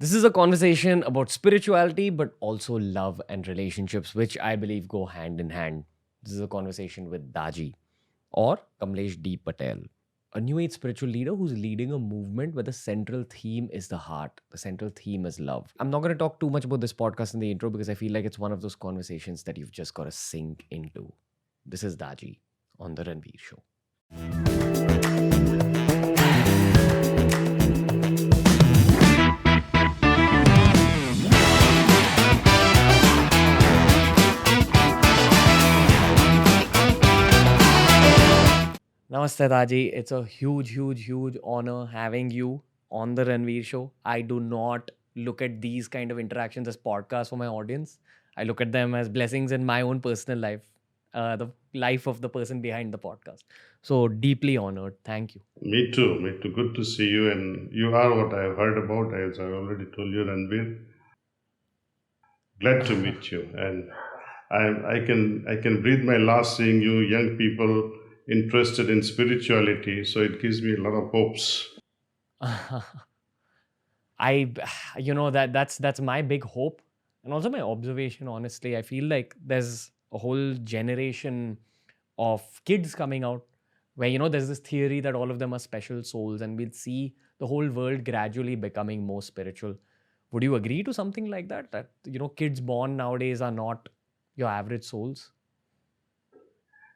This is a conversation about spirituality, but also love and relationships, which I believe go hand in hand. This is a conversation with Daaji or Kamlesh D. Patel, a new age spiritual leader who's leading a movement where the central theme is the heart. The central theme is love. I'm not going to talk too much about this podcast in the intro because I feel like it's one of those conversations that you've just got to sink into. This is Daaji on The Ranveer Show. Namaste, Daaji. It's a huge honor having you on the Ranveer Show. I do not look at these kind of interactions as podcasts for my audience. I look at them as blessings in my own personal life, the life of the person behind the podcast. So deeply honored. Thank you. Me too, me too. Good to see you. And you are what I have heard about, as I already told you, Ranveer. Glad to meet you. And I can breathe my last seeing you, young people interested in spirituality. So it gives me a lot of hopes. I, that's my big hope, and also my observation. Honestly, I feel like there's a whole generation of kids coming out where there's this theory that all of them are special souls, and we'll see the whole world gradually becoming more spiritual. Would you agree to something like that? That kids born nowadays are not your average souls.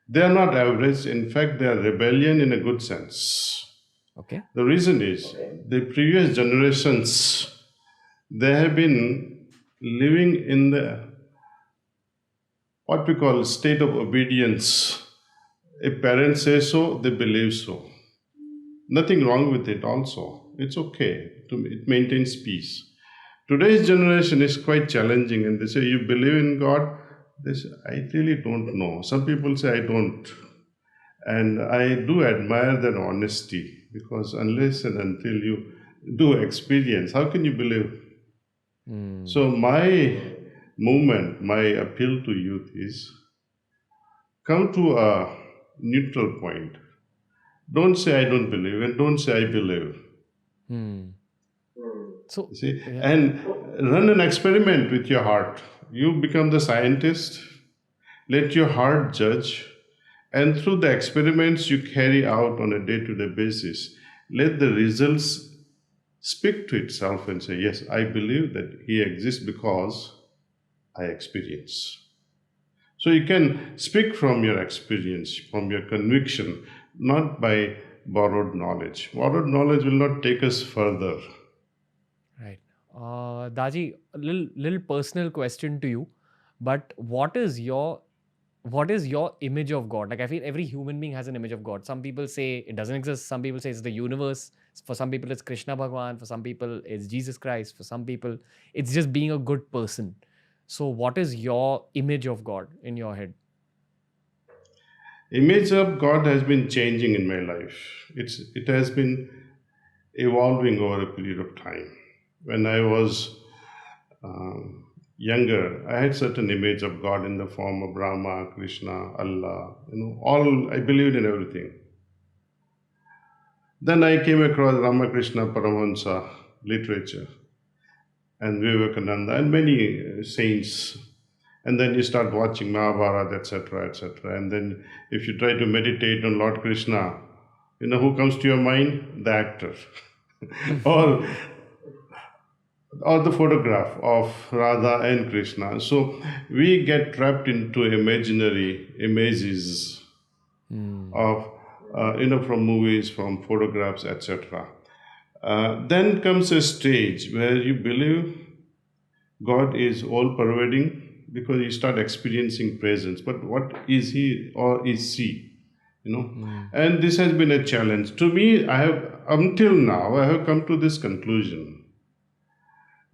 They are not average. In fact, they are rebellion in a good sense. Okay. The reason is the previous generations, they have been living in the what we call state of obedience. If parents say so, they believe so. Nothing wrong with it also. It's okay. It maintains peace. Today's generation is quite challenging and they say, you believe in God? They say, I really don't know. Some people say, I don't. And I do admire that honesty because unless and until you do experience, how can you believe? So, my movement, my appeal to youth is come to a neutral point. Don't say I don't believe and don't say I believe. So See, yeah. and run an experiment with your heart. You become the scientist, let your heart judge, and through the experiments you carry out on a day to day basis, let the results speak to itself and say, yes, I believe that He exists because I experience. So you can speak from your experience, from your conviction, not by borrowed knowledge. Borrowed knowledge will not take us further. Right. Daji, a little personal question to you, but what is your image of God? Like, I feel every human being has an image of God. Some people say it doesn't exist. Some people say it's the universe. For some people, it's Krishna Bhagwan. For some people, it's Jesus Christ. For some people, it's just being a good person. So, what is your image of God in your head? Image of God has been changing in my life. It has been evolving over a period of time. When I was younger, I had certain image of God in the form of Brahma, Krishna, Allah. All I believed in everything. Then I came across Ramakrishna Paramahansa literature and Vivekananda and many saints. And then you start watching Mahabharata, etc., etc. And then if you try to meditate on Lord Krishna, who comes to your mind? The actor. or or the photograph of Radha and Krishna. So we get trapped into imaginary images of, from movies, from photographs, etc. Then comes a stage where you believe God is all pervading because you start experiencing presence. But what is He or is she? And this has been a challenge. To me, until now, I have come to this conclusion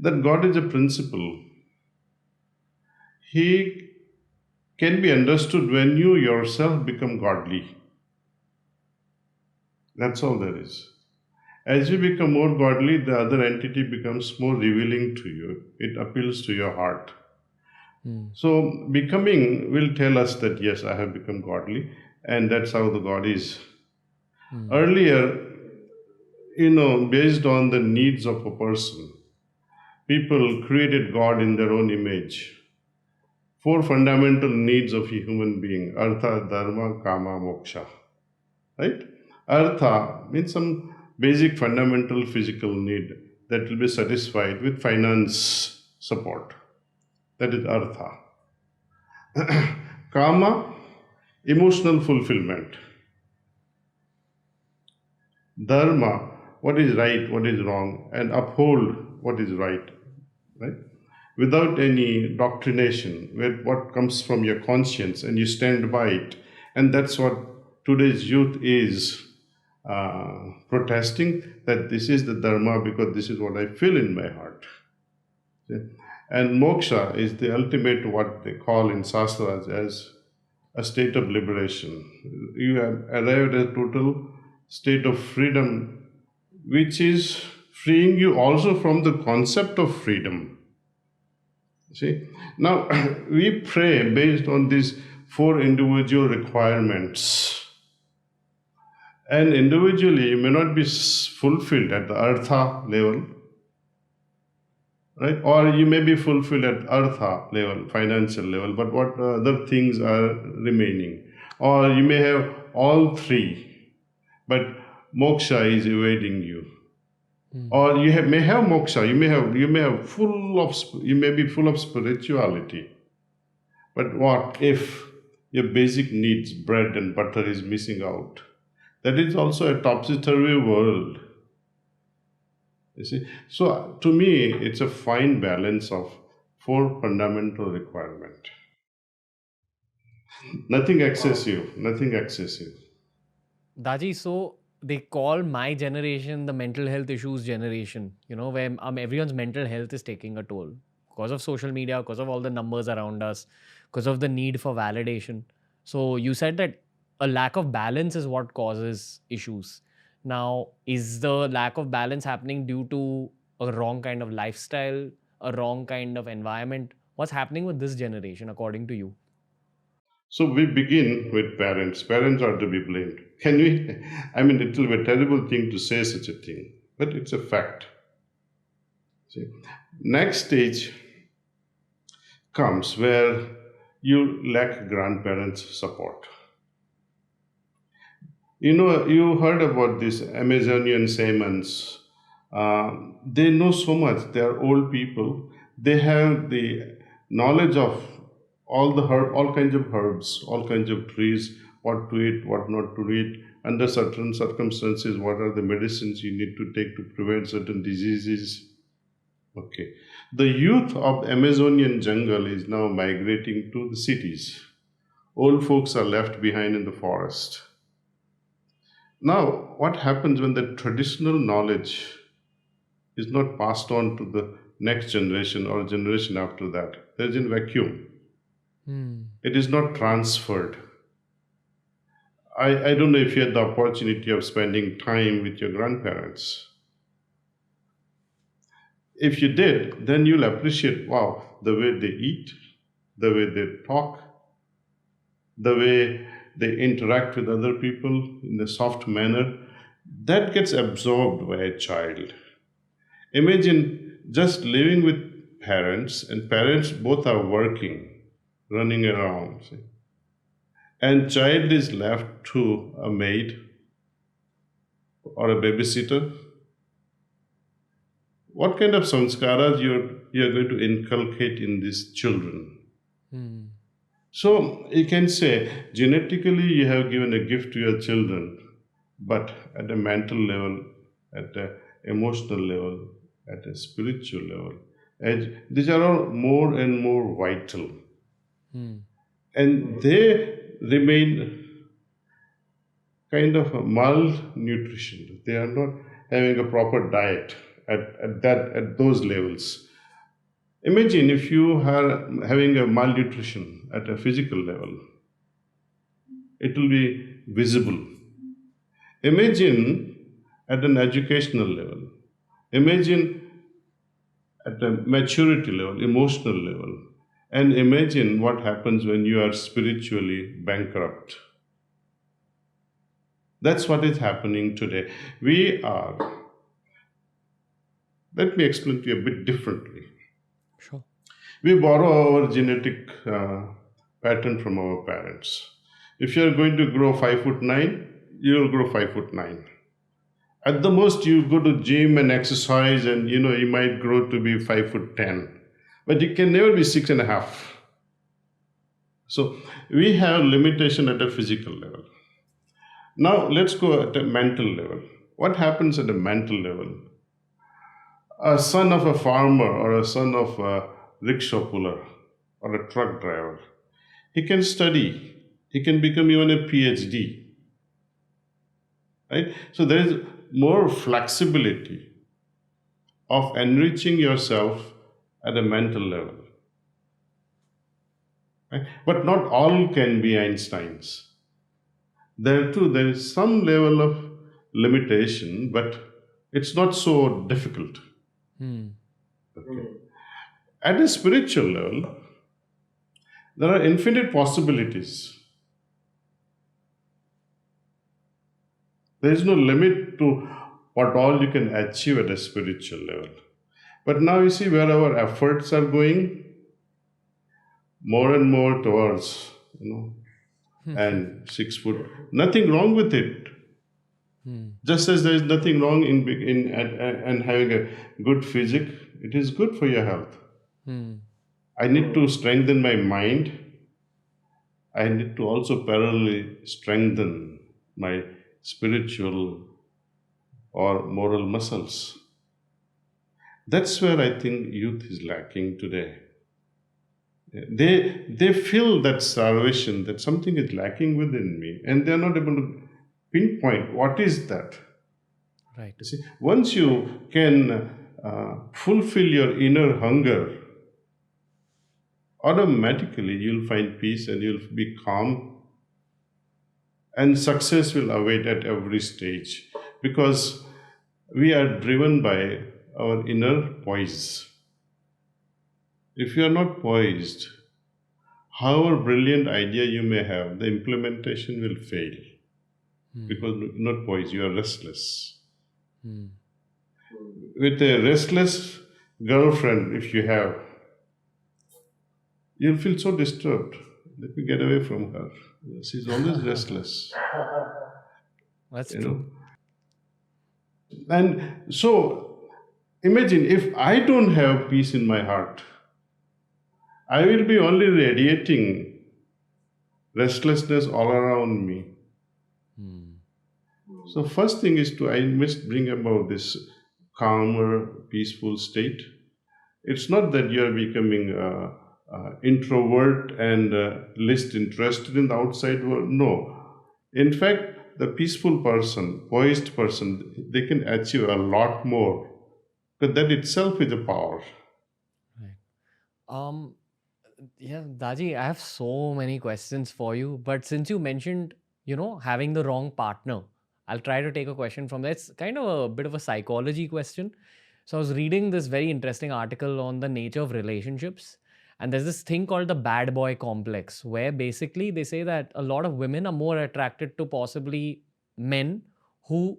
that God is a principle. He can be understood when you yourself become godly. That's all there is. As you become more godly, the other entity becomes more revealing to you. It appeals to your heart. So, becoming will tell us that yes, I have become godly, and that's how the God is. Earlier, based on the needs of a person, People created God in their own image. Four fundamental needs of a human being: artha, dharma, kama, moksha. Right? Artha means some basic fundamental physical need that will be satisfied with finance support. That is artha. Kama, emotional fulfillment. Dharma, what is right, what is wrong, and uphold what is right. Right? Without any doctrination, where what comes from your conscience and you stand by it. And that's what today's youth is protesting, that this is the Dharma because this is what I feel in my heart. Okay? And moksha is the ultimate, what they call in Shastras as a state of liberation. You have arrived at a total state of freedom, which is freeing you also from the concept of freedom. See, now we pray based on these four individual requirements, and individually you may not be fulfilled at the artha level, right? Or you may be fulfilled at artha level, financial level, but what other things are remaining? Or you may have all three, but moksha is evading you. Or may have moksha, you may be full of spirituality, but what if your basic needs, bread and butter, is missing out? That is also a topsy-turvy world. You see, so to me, it's a fine balance of four fundamental requirements. Nothing excessive, nothing excessive. Daji, so they call my generation the mental health issues generation, where everyone's mental health is taking a toll because of social media, because of all the numbers around us, because of the need for validation. So you said that a lack of balance is what causes issues. Now, is the lack of balance happening due to a wrong kind of lifestyle, a wrong kind of environment? What's happening with this generation, according to you? So we begin with parents. Parents are to be blamed. Can we? I mean, it will be a terrible thing to say such a thing, but it's a fact. See? Next stage comes where you lack grandparents' support. You heard about these Amazonian shamans. They know so much. They are old people. They have the knowledge of all kinds of herbs, all kinds of trees, what to eat, what not to eat, under certain circumstances, what are the medicines you need to take to prevent certain diseases. Okay. The youth of Amazonian jungle is now migrating to the cities. Old folks are left behind in the forest. Now, what happens when the traditional knowledge is not passed on to the next generation or generation after that? There is a vacuum. It is not transferred. I don't know if you had the opportunity of spending time with your grandparents. If you did, then you'll appreciate, wow, the way they eat, the way they talk, the way they interact with other people in a soft manner. That gets absorbed by a child. Imagine just living with parents, and parents both are working, running around, see, and child is left to a maid or a babysitter. What kind of samskaras you're going to inculcate in these children? So you can say genetically you have given a gift to your children, but at a mental level, at an emotional level, at a spiritual level, these are all more and more vital. And they remain kind of a malnutrition. They are not having a proper diet at those levels. Imagine if you are having a malnutrition at a physical level, it will be visible. Imagine at an educational level. Imagine at a maturity level, emotional level. And imagine what happens when you are spiritually bankrupt. That's what is happening today. Let me explain to you a bit differently. Sure. We borrow our genetic pattern from our parents. If you are going to grow 5'9", you will grow 5'9". At the most, you go to gym and exercise, and you might grow to be 5'10", but you can never be 6.5. So we have limitation at a physical level. Now let's go at a mental level. What happens at a mental level? A son of a farmer or a son of a rickshaw puller or a truck driver, he can study. He can become even a PhD, right? So there is more flexibility of enriching yourself at a mental level, right? But not all can be Einsteins. There too, there is some level of limitation, but it's not so difficult. Okay. At a spiritual level, there are infinite possibilities. There is no limit to what all you can achieve at a spiritual level. But now you see where our efforts are going more and more towards, and 6 foot. Nothing wrong with it. Just as there is nothing wrong in and having a good physique, it is good for your health. I need to strengthen my mind. I need to also parallelly strengthen my spiritual or moral muscles. That's where I think youth is lacking today. They feel that starvation, that something is lacking within me, and they're not able to pinpoint what is that. Right. You see, once you can fulfill your inner hunger, automatically you'll find peace and you'll be calm, and success will await at every stage, because we are driven by our inner poise. If you are not poised, however brilliant idea you may have, the implementation will fail, because you're not poised, you are restless. With a restless girlfriend, if you have, you'll feel so disturbed. Let me get away from her. She's always restless. That's true. And so, imagine if I don't have peace in my heart, I will be only radiating restlessness all around me. So first thing is I must bring about this calmer, peaceful state. It's not that you are becoming introvert and least interested in the outside world. No. In fact, the peaceful person, poised person, they can achieve a lot more. But that itself is a power. Right. Yeah, Daji, I have so many questions for you, but since you mentioned, having the wrong partner, I'll try to take a question from there. It's kind of a bit of a psychology question. So I was reading this very interesting article on the nature of relationships, and there's this thing called the bad boy complex, where basically they say that a lot of women are more attracted to possibly men who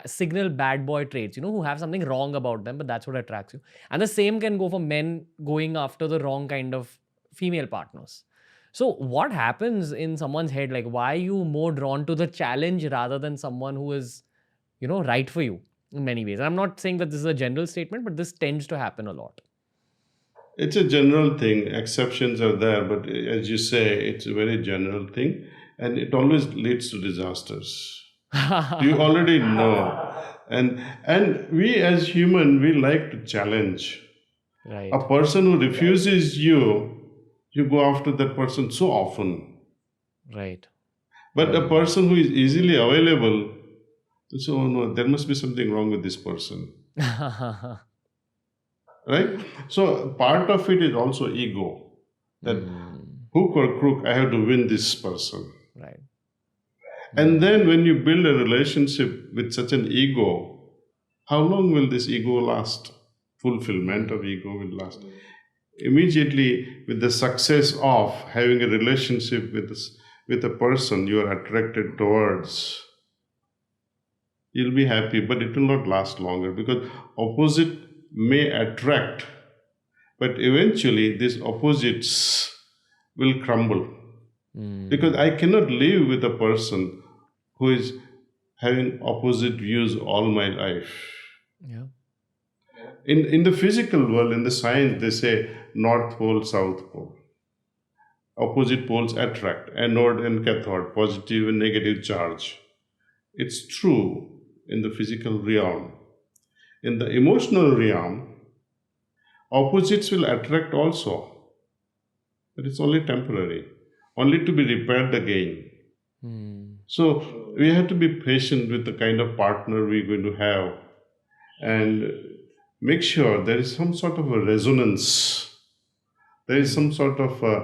signal bad boy traits, who have something wrong about them, but that's what attracts you. And the same can go for men going after the wrong kind of female partners. So what happens in someone's head? Like, why are you more drawn to the challenge rather than someone who is, right for you in many ways? And I'm not saying that this is a general statement, but this tends to happen a lot. It's a general thing. Exceptions are there, but as you say, it's a very general thing, and it always leads to disasters. You already know. And we as human, we like to challenge. Right. A person who refuses you, you go after that person so often. Right. But a person who is easily available, so oh no, there must be something wrong with this person. Right? So part of it is also ego. That hook or crook, I have to win this person. Right. And then when you build a relationship with such an ego, how long will this ego last? Fulfillment of ego will last. Immediately, with the success of having a relationship with a person you are attracted towards, you'll be happy, but it will not last longer, because opposite may attract, but eventually these opposites will crumble, because Mm. I cannot live with a person who is having opposite views all my life. Yeah. In the physical world, in the science, they say North Pole, South Pole. Opposite poles attract, anode and cathode, positive and negative charge. It's true in the physical realm. In the emotional realm, opposites will attract also, but it's only temporary, only to be repaired again. Mm. So we have to be patient with the kind of partner we're going to have, and make sure there is some sort of a resonance, there is Mm. some sort of a,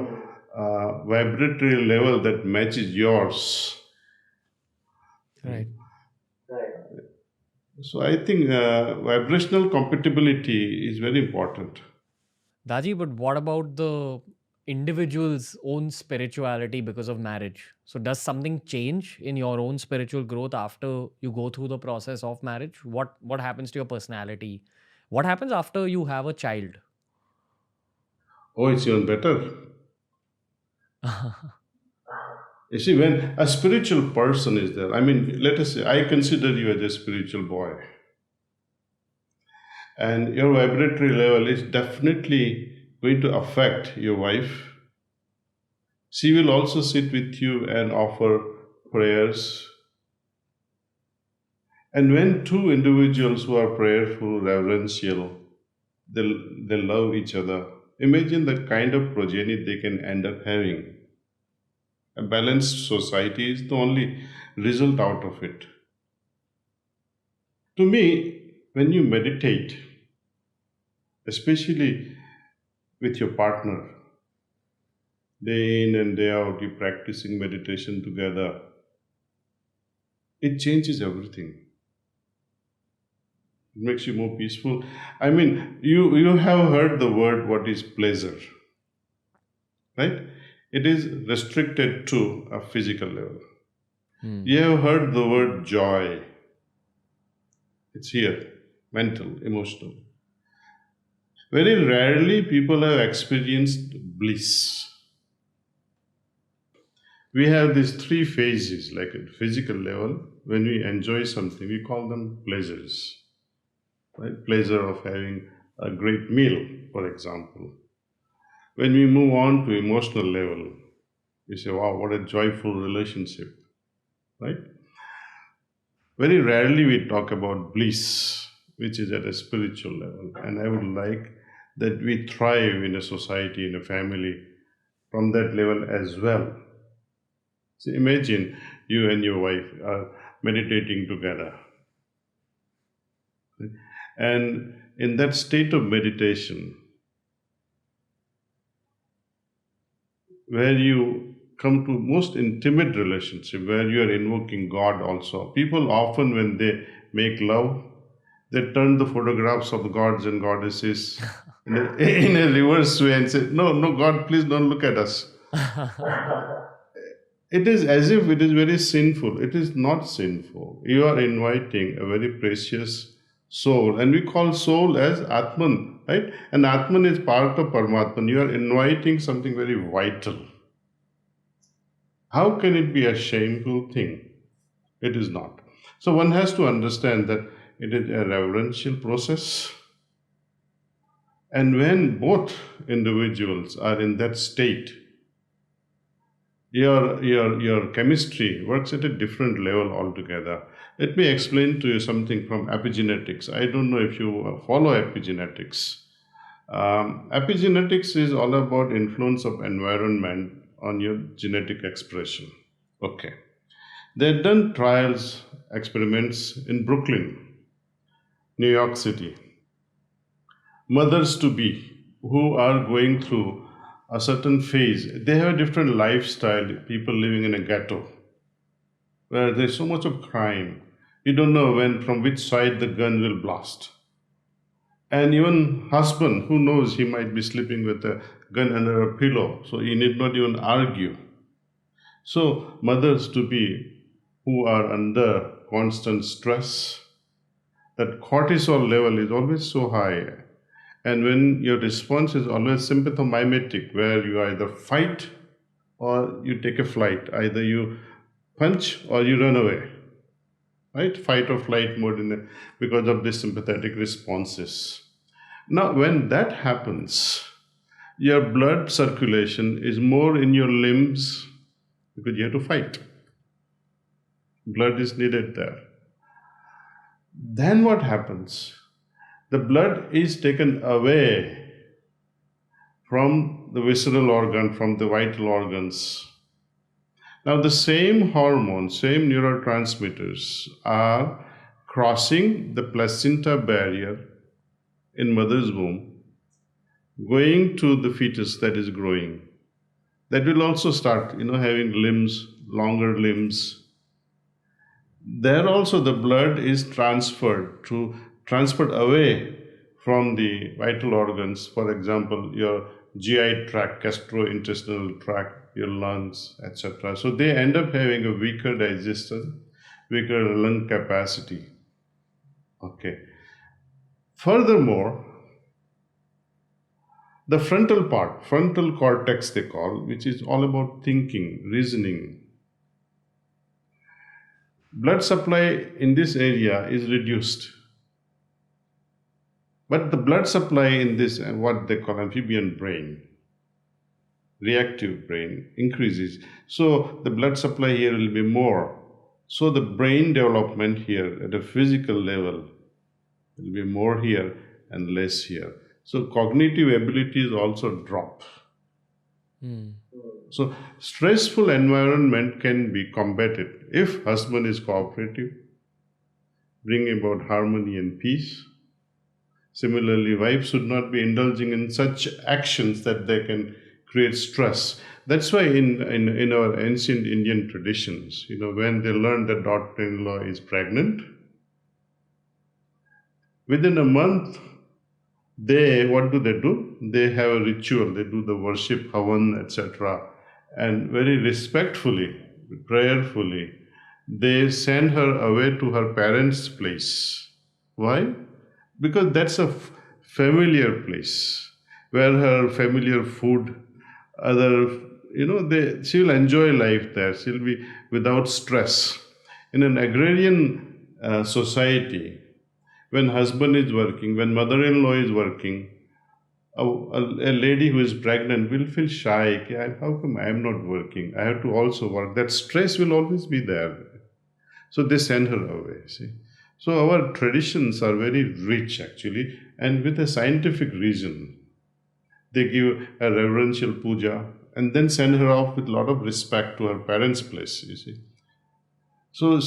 vibratory level that matches yours. Right. So I think vibrational compatibility is very important. Daji, but what about the individual's own spirituality because of marriage? So, does something change in your own spiritual growth after you go through the process of marriage? What happens to your personality? What happens after you have a child? Oh, it's even better. You see, when a spiritual person is there, I mean, let us say, I consider you as a spiritual boy, and your vibratory level is definitely going to affect your wife. She will also sit with you and offer prayers. And when two individuals who are prayerful, reverential, they love each other, imagine the kind of progeny they can end up having. A balanced society is the only result out of it. To me, when you meditate, especially with your partner, day in and day out, you practicing meditation together, it changes everything. It makes you more peaceful. I mean, you have heard the word what is pleasure, right? It is restricted to a physical level. Hmm. You have heard the word joy. It's here, mental, emotional. Very rarely people have experienced bliss. We have these three phases, like at physical level. When we enjoy something, we call them pleasures. Right? Pleasure of having a great meal, for example. When we move on to emotional level, we say, wow, what a joyful relationship, right? Very rarely we talk about bliss, which is at a spiritual level. And I would like that we thrive in a society, in a family, from that level as well. So imagine you and your wife are meditating together. And in that state of meditation, where you come to most intimate relationship, where you are invoking God also. People often, when they make love, they turn the photographs of the gods and goddesses in a, in a reverse way and say, no, no, God, please don't look at us. It is as if it is very sinful. It is not sinful. You are inviting a very precious soul, and we call soul as Atman, right? And Atman is part of Paramatman. You are inviting something very vital. How can it be a shameful thing? It is not. So one has to understand that it is a reverential process. And when both individuals are in that state, your chemistry works at a different level altogether. Let me explain to you something from epigenetics. I don't know if you follow epigenetics. Epigenetics is all about influence of environment on your genetic expression. Okay. They've done trials, experiments in Brooklyn, New York City. Mothers to be who are going through a certain phase, they have a different lifestyle, people living in a ghetto where there's so much of crime. You don't know when from which side the gun will blast. And even husband who knows he might be sleeping with a gun under a pillow, so he need not even argue. So mothers to be who are under constant stress, that cortisol level is always so high, And when your response is always sympathomimetic, where you either fight or you take a flight, either you punch or you run away, right? Fight or flight mode because of this sympathetic responses. Now, when that happens, your blood circulation is more in your limbs because you have to fight. Blood is needed there. Then what happens? The blood is taken away from the visceral organ, from the vital organs. Now, the same hormones, same neurotransmitters are crossing the placenta barrier in mother's womb, going to the fetus that is growing. That will also start, having limbs, longer limbs. There also the blood is transferred away from the vital organs. For example, your GI tract, gastrointestinal tract, your lungs, etc. So they end up having a weaker digestion, weaker lung capacity. Okay. Furthermore, the frontal cortex they call, which is all about thinking, reasoning. Blood supply in this area is reduced. But the blood supply in this, what they call amphibian brain, reactive brain, increases. So the blood supply here will be more. So the brain development here at a physical level will be more here and less here. So cognitive abilities also drop. So stressful environment can be combated if husband is cooperative, bring about harmony and peace. Similarly, wives should not be indulging in such actions that they can create stress. That's why in our ancient Indian traditions, when they learn that daughter-in-law is pregnant, within a month, what do? They have a ritual. They do the worship, havan, etc. And very respectfully, prayerfully, they send her away to her parents' place. Why? Because that's a familiar place where her familiar food, she will enjoy life there. She'll be without stress. In an agrarian society, when husband is working, when mother-in-law is working, a lady who is pregnant will feel shy. How come I am not working? I have to also work. That stress will always be there. So they send her away, see. So our traditions are very rich actually, and with a scientific reason. They give a reverential puja and then send her off with a lot of respect to her parents' place, you see. So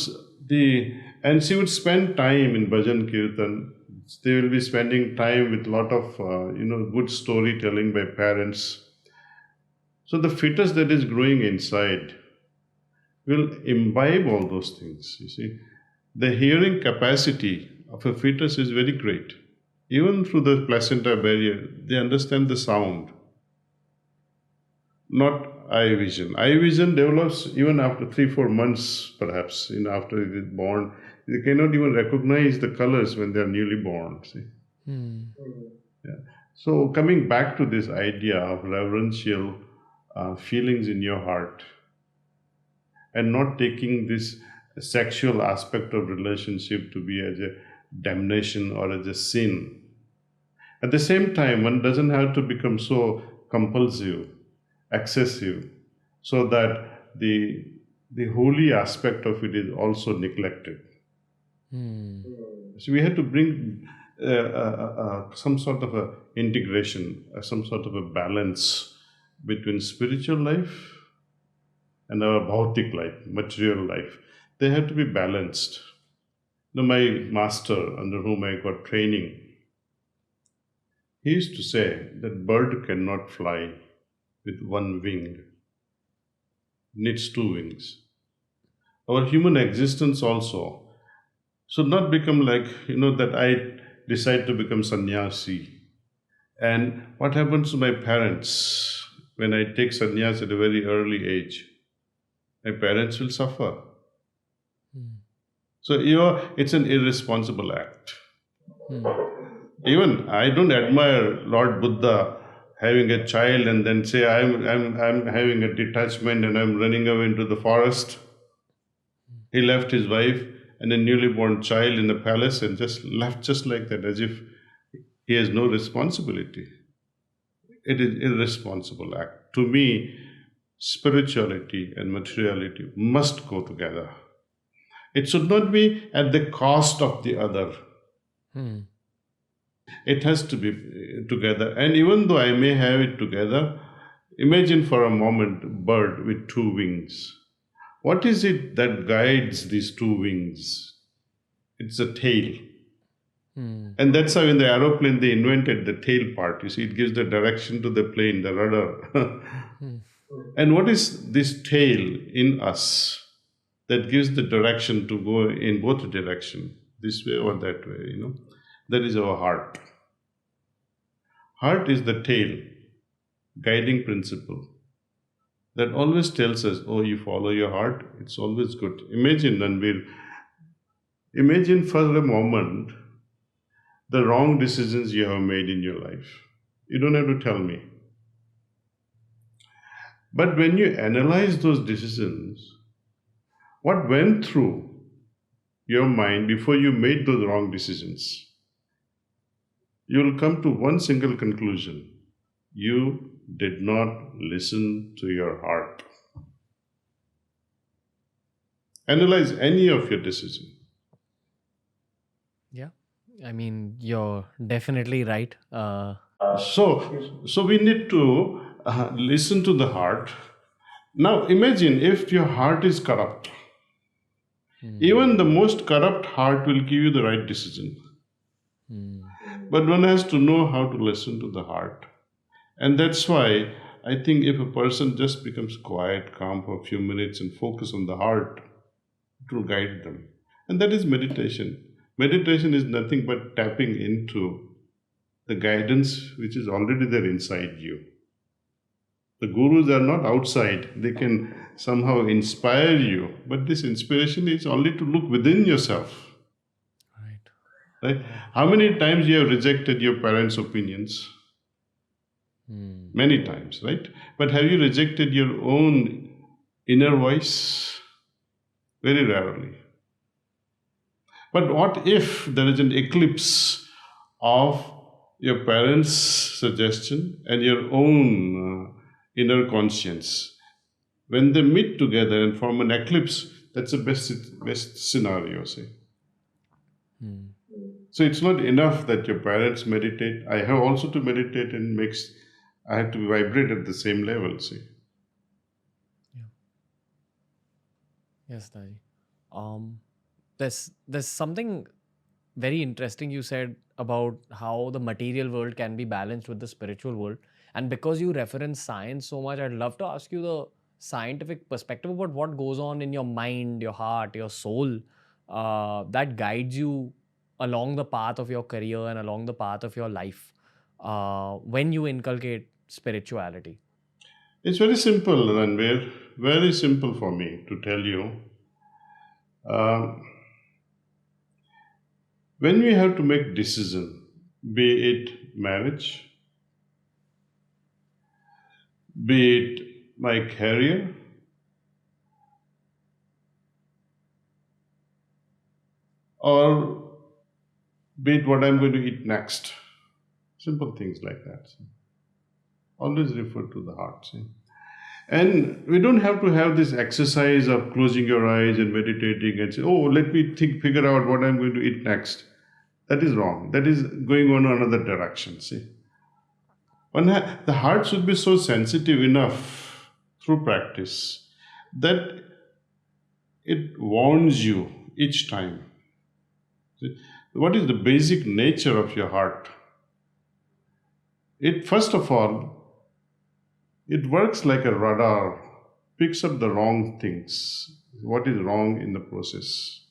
and she would spend time in bhajan kirtan. They will be spending time with a lot of good storytelling by parents. So the fetus that is growing inside will imbibe all those things, you see. The hearing capacity of a fetus is very great. Even through the placenta barrier, they understand the sound, not eye vision. Eye vision develops even after 3-4 months, perhaps, after it is born. They cannot even recognize the colors when they are newly born. See? Yeah. So coming back to this idea of reverential feelings in your heart, and not taking this sexual aspect of relationship to be as a damnation or as a sin. At the same time, one doesn't have to become so compulsive, excessive, so that the holy aspect of it is also neglected. So we have to bring some sort of a integration, some sort of a balance between spiritual life and our bhautik life, material life. They have to be balanced. My master, under whom I got training, he used to say that bird cannot fly with one wing, needs 2 wings. Our human existence also should not become like, that I decide to become sannyasi. And what happens to my parents when I take sannyas at a very early age? My parents will suffer. So, it's an irresponsible act. Even I don't admire Lord Buddha having a child and then say I'm having a detachment and I'm running away into the forest. He left his wife and a newly born child in the palace and just left just like that, as if he has no responsibility. It is irresponsible act. To me, spirituality and materiality must go together. It should not be at the cost of the other. Hmm. It has to be together. And even though I may have it together, imagine for a moment a bird with two wings. What is it that guides these two wings? It's a tail. Hmm. And that's how in the aeroplane they invented the tail part. You see, it gives the direction to the plane, the rudder. Hmm. And what is this tail in us that gives the direction to go in both direction, this way or that way? That is our heart. Heart is the tail, guiding principle that always tells us, oh, you follow your heart, it's always good. Imagine, Ranveer, imagine for a moment the wrong decisions you have made in your life. You don't have to tell me. But when you analyze those decisions, what went through your mind before you made those wrong decisions, you will come to one single conclusion. You did not listen to your heart. Analyze any of your decisions. Yeah. I mean, you're definitely right. So we need to listen to the heart. Now imagine if your heart is corrupt. Hmm. Even the most corrupt heart will give you the right decision. Hmm. But one has to know how to listen to the heart. And that's why I think if a person just becomes quiet, calm for a few minutes and focus on the heart, it will guide them. And that is meditation. Meditation is nothing but tapping into the guidance which is already there inside you. The gurus are not outside, they can somehow inspire you, but this inspiration is only to look within yourself. Right. Right? How many times you have rejected your parents' opinions? Hmm. Many times, right? But have you rejected your own inner voice? Very rarely. But what if there is an eclipse of your parents' suggestion and your own inner conscience? When they meet together and form an eclipse, that's the best scenario, say. Hmm. So it's not enough that your parents meditate. I have also to meditate and I have to vibrate at the same level, see. Yeah. Yes, Daaji. Um, there's something very interesting you said about how the material world can be balanced with the spiritual world. And because you reference science so much, I'd love to ask you the scientific perspective about what goes on in your mind, your heart, your soul, that guides you along the path of your career and along the path of your life when you inculcate spirituality. It's very simple, Ranveer. Very simple for me to tell you. Um, when we have to make decision, be it marriage, be it my career, or be it what I'm going to eat next. Simple things like that. Always refer to the heart. See? And we don't have to have this exercise of closing your eyes and meditating and say, oh, let me figure out what I'm going to eat next. That is wrong. That is going on another direction. See, the heart should be so sensitive enough through practice that it warns you each time. See, what is the basic nature of your heart? It first of all, it works like a radar, picks up the wrong things, what is wrong in the process.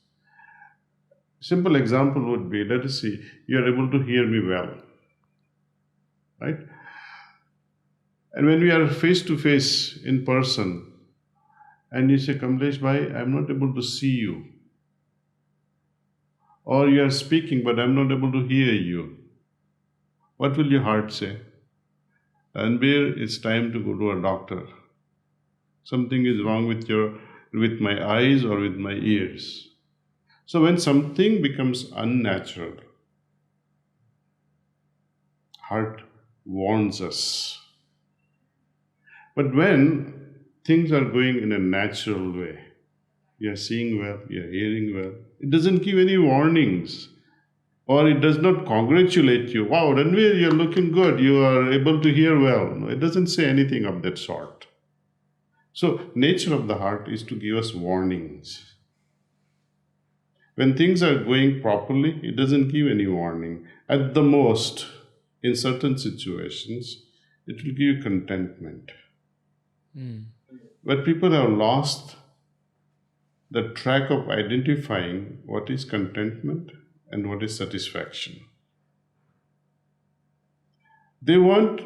Simple example would be, let us see, you are able to hear me well, right? And when we are face to face in person, and you say, Kamlesh bhai, I'm not able to see you. Or you are speaking, but I'm not able to hear you. What will your heart say? Ranveer, it's time to go to a doctor. Something is wrong with my eyes or with my ears. So when something becomes unnatural, heart warns us. But when things are going in a natural way, you are seeing well, you are hearing well, it doesn't give any warnings. Or it does not congratulate you. Wow, Ranveer, you're looking good. You are able to hear well. No, it doesn't say anything of that sort. So, nature of the heart is to give us warnings. When things are going properly, it doesn't give any warning. At the most, in certain situations, it will give you contentment. But people have lost the track of identifying what is contentment and what is satisfaction. They want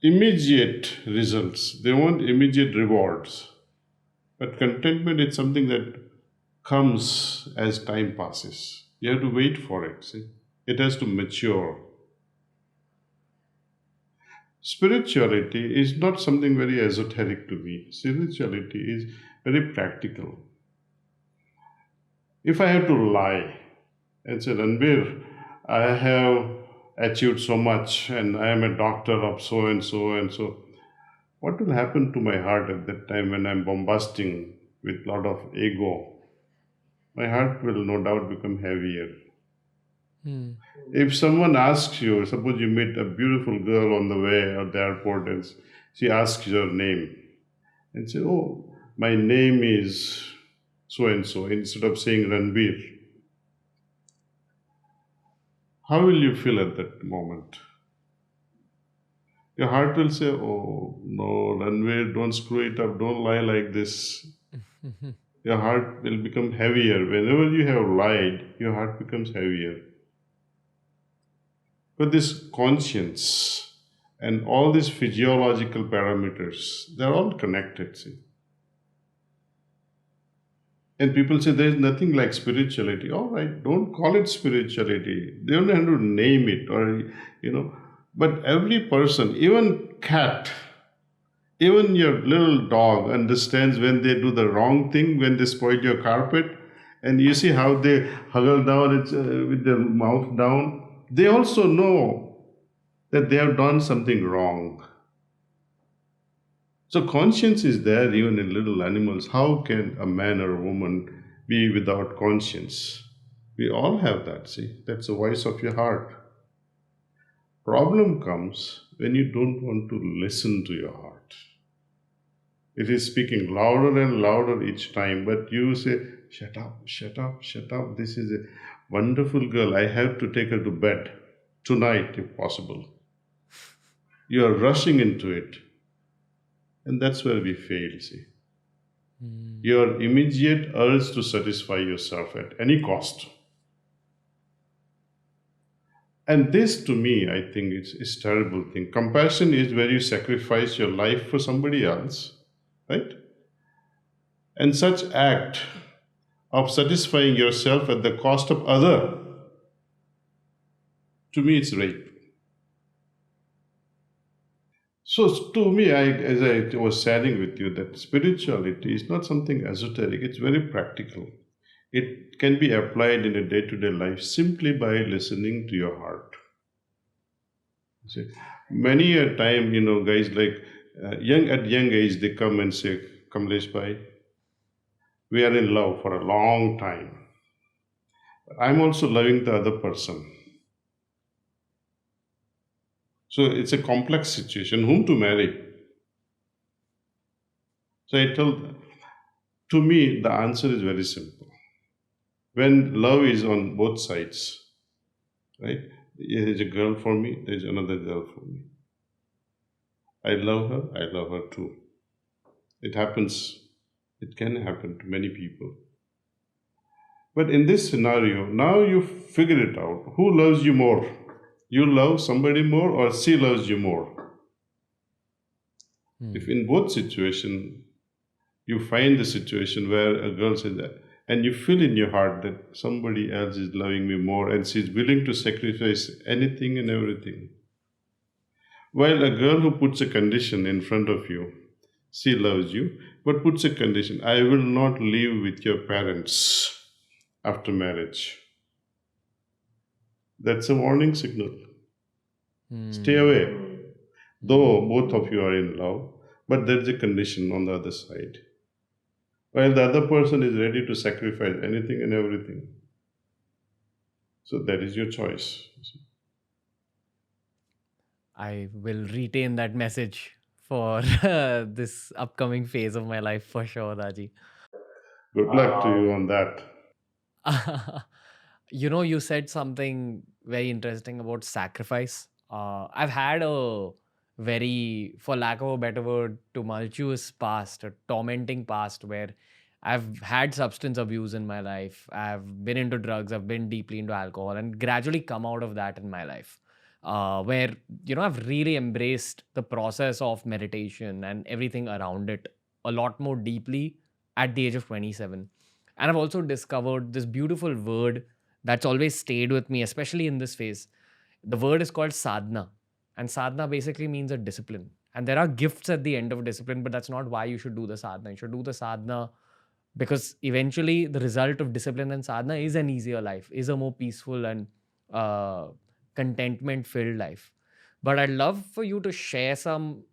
immediate results, they want immediate rewards. But contentment is something that comes as time passes. You have to wait for it. See? It has to mature. Spirituality is not something very esoteric to me. Spirituality is very practical. If I have to lie and say, Ranveer, I have achieved so much and I am a doctor of so and so and so, what will happen to my heart at that time when I'm bombasting with a lot of ego? My heart will no doubt become heavier. If someone asks you, suppose you meet a beautiful girl on the way at the airport and she asks your name and say, oh, my name is so and so, instead of saying Ranveer, how will you feel at that moment? Your heart will say, oh no, Ranveer, don't screw it up, don't lie like this. Your heart will become heavier. Whenever you have lied, your heart becomes heavier. But this conscience and all these physiological parameters, they're all connected, see. And people say there is nothing like spirituality. All right, don't call it spirituality. They don't have to name it or. But every person, even cat, even your little dog understands when they do the wrong thing, when they spoil your carpet, and you see how they huggle down with their mouth down. They also know that they have done something wrong. So conscience is there even in little animals. How can a man or a woman be without conscience? We all have that, see. That's the voice of your heart. Problem comes when you don't want to listen to your heart. It is speaking louder and louder each time, but you say, shut up, shut up, shut up. This is a wonderful girl. I have to take her to bed tonight if possible. You are rushing into it. And that's where we fail, see. Your immediate urge to satisfy yourself at any cost. And this, to me, I think is a terrible thing. Compassion is where you sacrifice your life for somebody else, right? And such act of satisfying yourself at the cost of other, to me, it's rape. So to me, as I was sharing with you, that spirituality is not something esoteric, it's very practical. It can be applied in a day-to-day life simply by listening to your heart. See, many a time, guys like at young age, they come and say, Kamlesh bhai, we are in love for a long time. I'm also loving the other person. So it's a complex situation. Whom to marry? So I told, to me, the answer is very simple. When love is on both sides, right? There's a girl for me, there's another girl for me. I love her too. It happens, it can happen to many people. But in this scenario, now you figure it out. Who loves you more? You love somebody more or she loves you more? If in both situations, you find the situation where a girl says that, and you feel in your heart that somebody else is loving me more and she's willing to sacrifice anything and everything, While a girl who puts a condition in front of you, she loves you, but puts a condition: I will not live with your parents after marriage. That's a warning signal. Stay Hmm. away. Though both of you are in love, but there's a condition on the other side. While the other person is ready to sacrifice anything and everything. So that is your choice. I will retain that message for this upcoming phase of my life for sure, Raji. Good luck to you on that. You said something very interesting about sacrifice. I've had a very, for lack of a better word, tumultuous past, a tormenting past where I've had substance abuse in my life. I've been into drugs, I've been deeply into alcohol, and gradually come out of that in my life. Where, I've really embraced the process of meditation and everything around it a lot more deeply at the age of 27. And I've also discovered this beautiful word that's always stayed with me, especially in this phase. The word is called sadhana. And sadhana basically means a discipline. And there are gifts at the end of discipline, but that's not why you should do the sadhana. You should do the sadhana because eventually the result of discipline and sadhana is an easier life, is a more peaceful and uh, contentment filled life. But I'd love for you to share some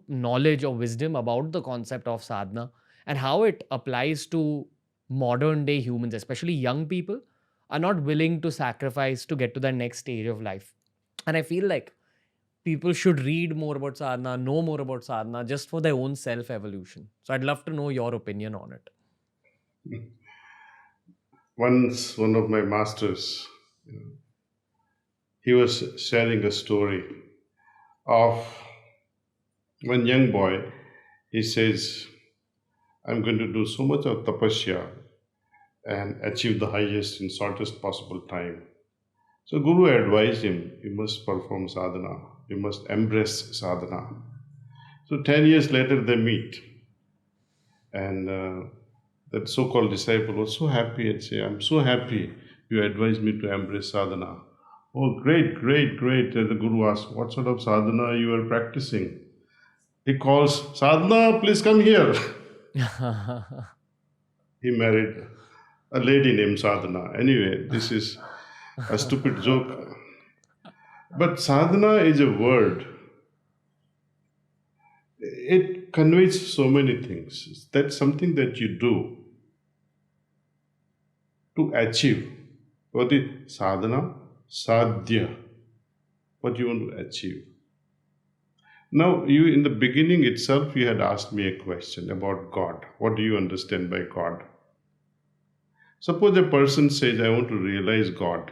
knowledge or wisdom about the concept of sadhana and how it applies to modern day humans, especially young people, are not willing to sacrifice to get to the next stage of life. And I feel like people should read more about sadhana, know more about sadhana just for their own self evolution. So I'd love to know your opinion on it. Once, one of my masters, he was sharing a story of one young boy. He says, I'm going to do so much of tapasya and achieve the highest in shortest possible time. So Guru advised him, you must perform sadhana, you must embrace sadhana. So 10 years later they meet, and that so-called disciple was so happy and say, I'm so happy you advised me to embrace sadhana. Oh, great, great, great. And the Guru asked, what sort of sadhana you are practicing? He calls, Sadhana, please come here. He married a lady named Sadhana. Anyway, this is a stupid joke. But sadhana is a word. It conveys so many things. That's something that you do to achieve. What is sadhana? Sadhya. What you want to achieve. Now, you in the beginning itself, you had asked me a question about God. What do you understand by God? Suppose a person says, I want to realize God.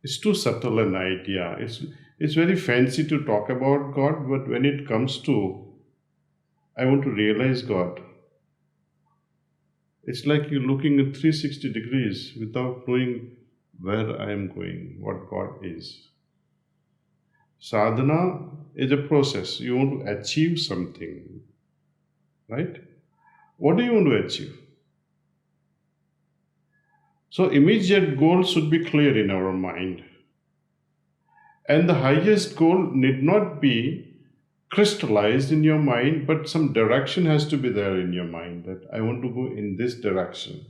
It's too subtle an idea. It's very fancy to talk about God, but when it comes to, I want to realize God, it's like you're looking at 360 degrees without knowing where I am going, what God is. Sadhana is a process. You want to achieve something, right? What do you want to achieve? So, immediate goal should be clear in our mind. And the highest goal need not be crystallized in your mind, but some direction has to be there in your mind that I want to go in this direction.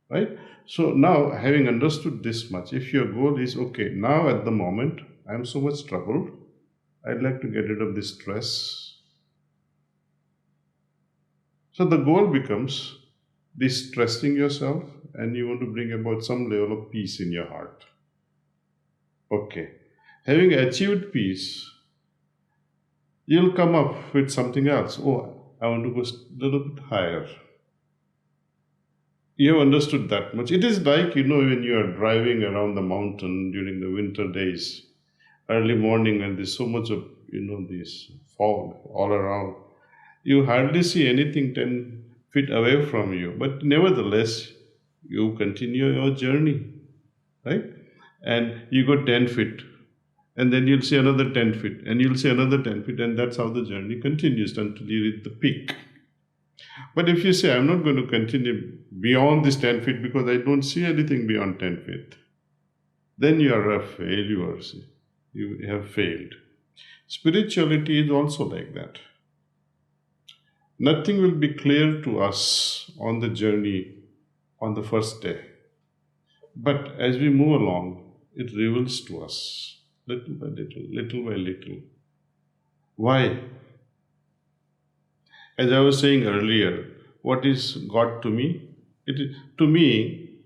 Right? So now, having understood this much, if your goal is okay, now at the moment, I'm so much troubled, I'd like to get rid of this stress. So the goal becomes distressing yourself and you want to bring about some level of peace in your heart. Okay. Having achieved peace, you'll come up with something else. Oh, I want to go a little bit higher. You have understood that much. It is like, when you are driving around the mountain during the winter days, early morning, and there's so much of, this fog all around. You hardly see anything 10 feet away from you, but nevertheless, you continue your journey, right? And you go 10 feet, and then you'll see another 10 feet, and you'll see another 10 feet, and that's how the journey continues until you reach the peak. But if you say, I'm not going to continue beyond this 10 feet because I don't see anything beyond 10 feet, then you are a failure. See? You have failed. Spirituality is also like that. Nothing will be clear to us on the journey on the first day. But as we move along, it reveals to us little by little, little by little. Why? As I was saying earlier, what is God to me? To me,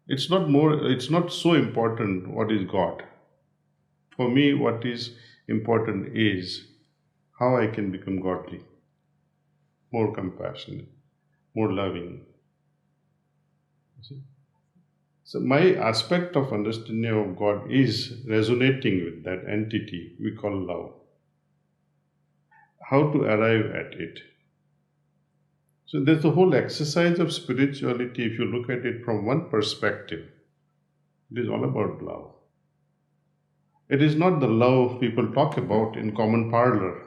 it's not so important what is God. For me, what is important is how I can become godly, more compassionate, more loving. You see? So my aspect of understanding of God is resonating with that entity we call love. How to arrive at it? So there's the whole exercise of spirituality. If you look at it from one perspective, it is all about love. It is not the love people talk about in common parlor.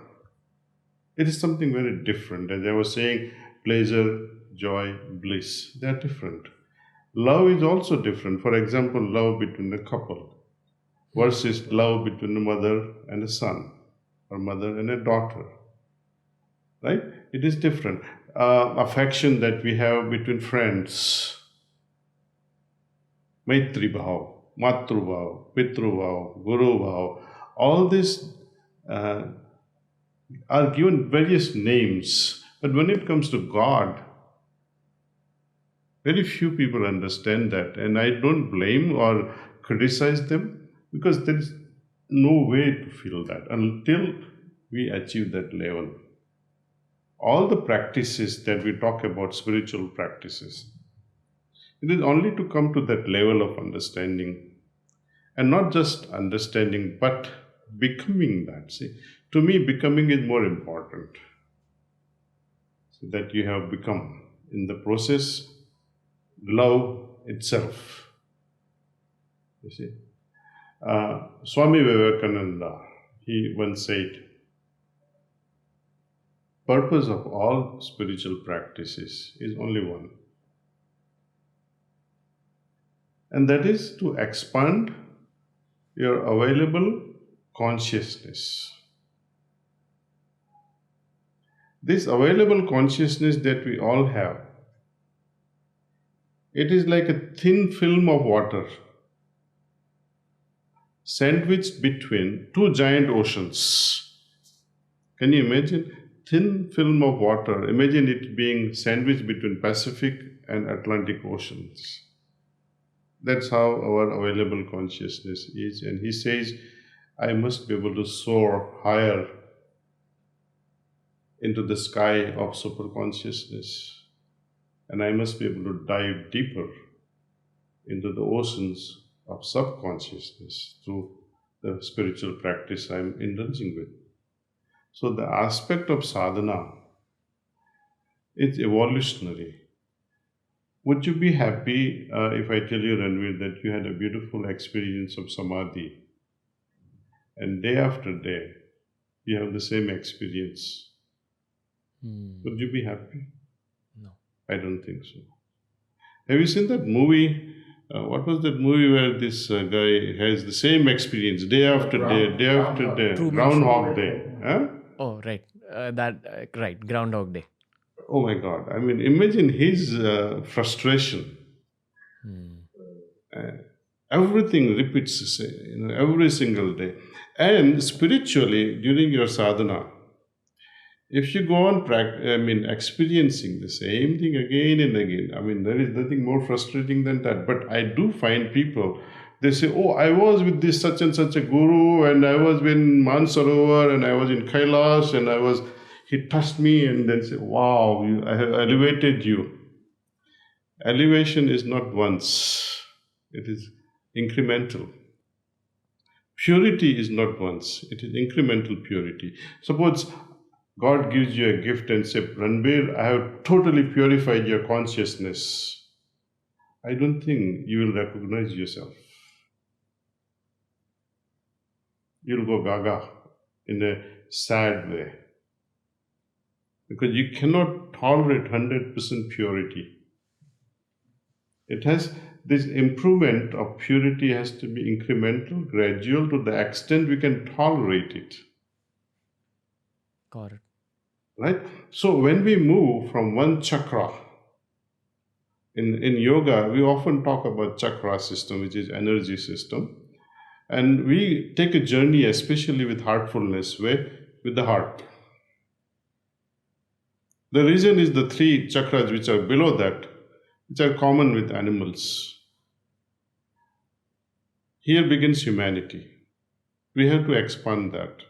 It is something very different. As I was saying, pleasure, joy, bliss, they are different. Love is also different. For example, love between a couple versus love between a mother and a son or mother and a daughter. Right? It is different. Affection that we have between friends, Maitri Bhav, Matru Bhav, Pitru Bhav, Guru Bhav, all these uh, are given various names. But when it comes to God, very few people understand that. And I don't blame or criticize them because there is no way to feel that until we achieve that level. All the practices that we talk about, spiritual practices, it is only to come to that level of understanding, and not just understanding, but becoming that. See, to me, becoming is more important. So that you have become in the process, love itself. You see, Swami Vivekananda, he once said, purpose of all spiritual practices is only one, and that is to expand your available consciousness. This available consciousness that we all have, it is like a thin film of water sandwiched between two giant oceans. Can you imagine? Thin film of water, imagine it being sandwiched between Pacific and Atlantic Oceans. That's how our available consciousness is. And he says, I must be able to soar higher into the sky of superconsciousness. And I must be able to dive deeper into the oceans of subconsciousness through the spiritual practice I'm indulging with. So the aspect of sadhana is evolutionary. Would you be happy if I tell you, Ranveer, that you had a beautiful experience of samadhi, and day after day you have the same experience? Would you be happy? No. I don't think so. Have you seen that movie? What was that movie where this guy has the same experience day after day, day after day? Truman Groundhog Day. Huh? Oh, right. Right. Groundhog Day. Oh my God. I mean, imagine his frustration. Everything repeats, every single day. And spiritually, during your sadhana, if you go on experiencing the same thing again and again, I mean, there is nothing more frustrating than that. But I do find people, they say, oh, I was with this such and such a guru, and I was in Mansarovar, and I was in Kailash, and he touched me, and then say, wow, I have elevated you. Elevation is not once, it is incremental. Purity is not once, it is incremental purity. Suppose God gives you a gift and says, Ranveer, I have totally purified your consciousness. I don't think you will recognize yourself. You'll go gaga in a sad way. because you cannot tolerate 100% purity. It has this improvement of purity has to be incremental, gradual to the extent we can tolerate it. Got it. Right? So when we move from one chakra, in yoga, we often talk about chakra system, which is energy system. And we take a journey, especially with heartfulness, with the heart. The reason is the three chakras which are below that, which are common with animals. Here begins humanity. We have to expand that.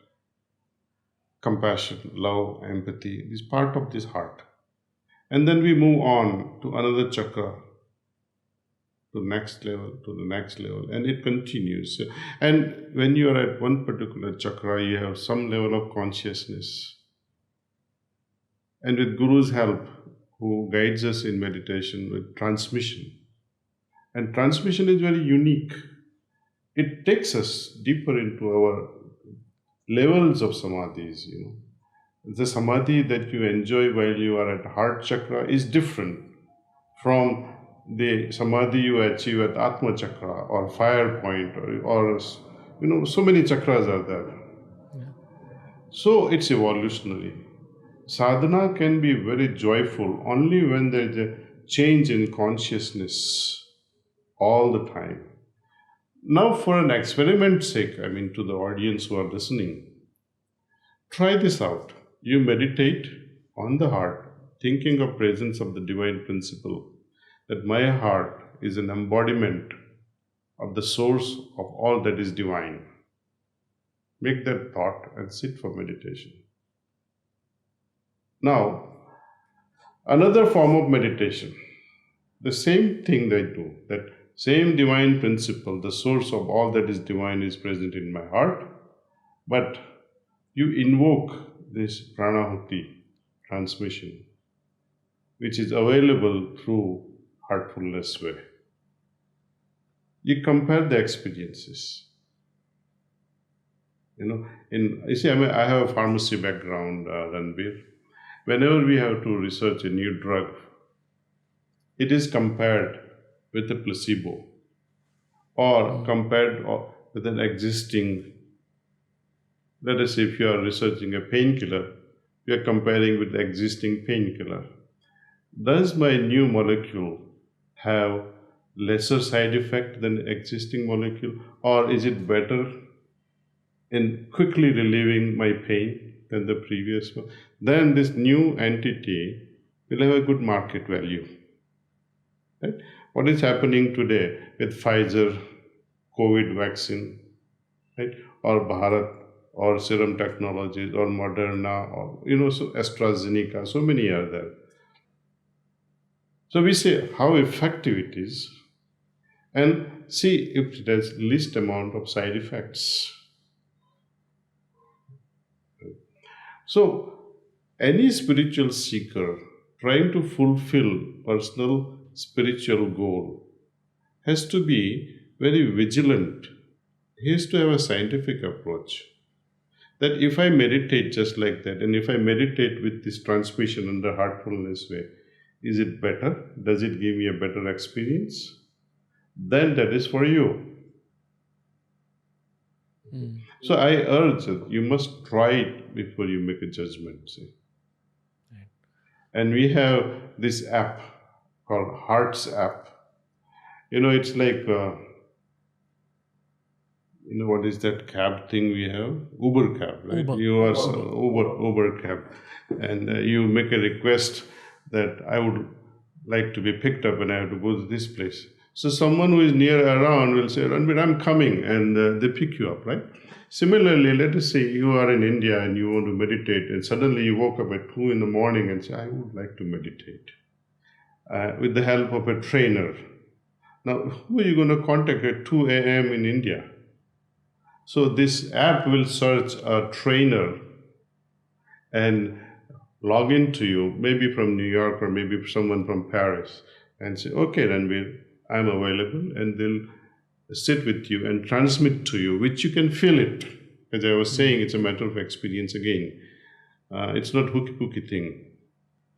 Compassion, love, empathy is part of this heart. And then we move on to another chakra, to the next level, to the next level, and it continues. And when you are at one particular chakra, you have some level of consciousness. And with Guru's help, who guides us in meditation with transmission. And transmission is very unique. It takes us deeper into our levels of samadhis, The samadhi that you enjoy while you are at heart chakra is different from the samadhi you achieve at Atma chakra or fire point or so many chakras are there. Yeah. So it's evolutionary. Sadhana can be very joyful only when there is a change in consciousness all the time. Now, for an experiment's sake, to the audience who are listening, try this out. You meditate on the heart, thinking of presence of the divine principle, that my heart is an embodiment of the source of all that is divine. Make that thought and sit for meditation. Now, another form of meditation, the same thing they do, that same divine principle, the source of all that is divine is present in my heart, but you invoke this pranahuti transmission, which is available through heartfulness way. You compare the experiences. I have a pharmacy background, Ranveer. Whenever we have to research a new drug, it is compared with a placebo or compared with an existing. Let us say if you are researching a painkiller, you are comparing with the existing painkiller. Does my new molecule have lesser side effect than the existing molecule, or is it better in quickly relieving my pain than the previous one? Then this new entity will have a good market value. Right? What is happening today with Pfizer COVID vaccine, right? Or Bharat, or Serum Technologies, or Moderna, or so AstraZeneca, so many are there. So we say how effective it is, and see if it has least amount of side effects. So any spiritual seeker trying to fulfill personal spiritual goal has to be very vigilant. He has to have a scientific approach. That if I meditate just like that, and if I meditate with this transmission under heartfulness way, is it better? Does it give me a better experience? Then that is for you. So I urge that you must try it before you make a judgment. See? Right. And we have this app called Hearts app. It's like, what is that cab thing we have? Uber cab, right? Uber. You are Uber cab. And you make a request that I would like to be picked up and I have to go to this place. So someone who is near around will say, Ranveer, I'm coming, and they pick you up, right? Similarly, let us say you are in India and you want to meditate, and suddenly you woke up at 2 in the morning and say, I would like to meditate with the help of a trainer. Now, who are you going to contact at 2 a.m. in India? So this app will search a trainer and log into you, maybe from New York or maybe someone from Paris, and say, okay, Ranveer, I'm available, and they'll sit with you and transmit to you, which you can feel it. As I was saying, it's a matter of experience again. It's not hooky thing.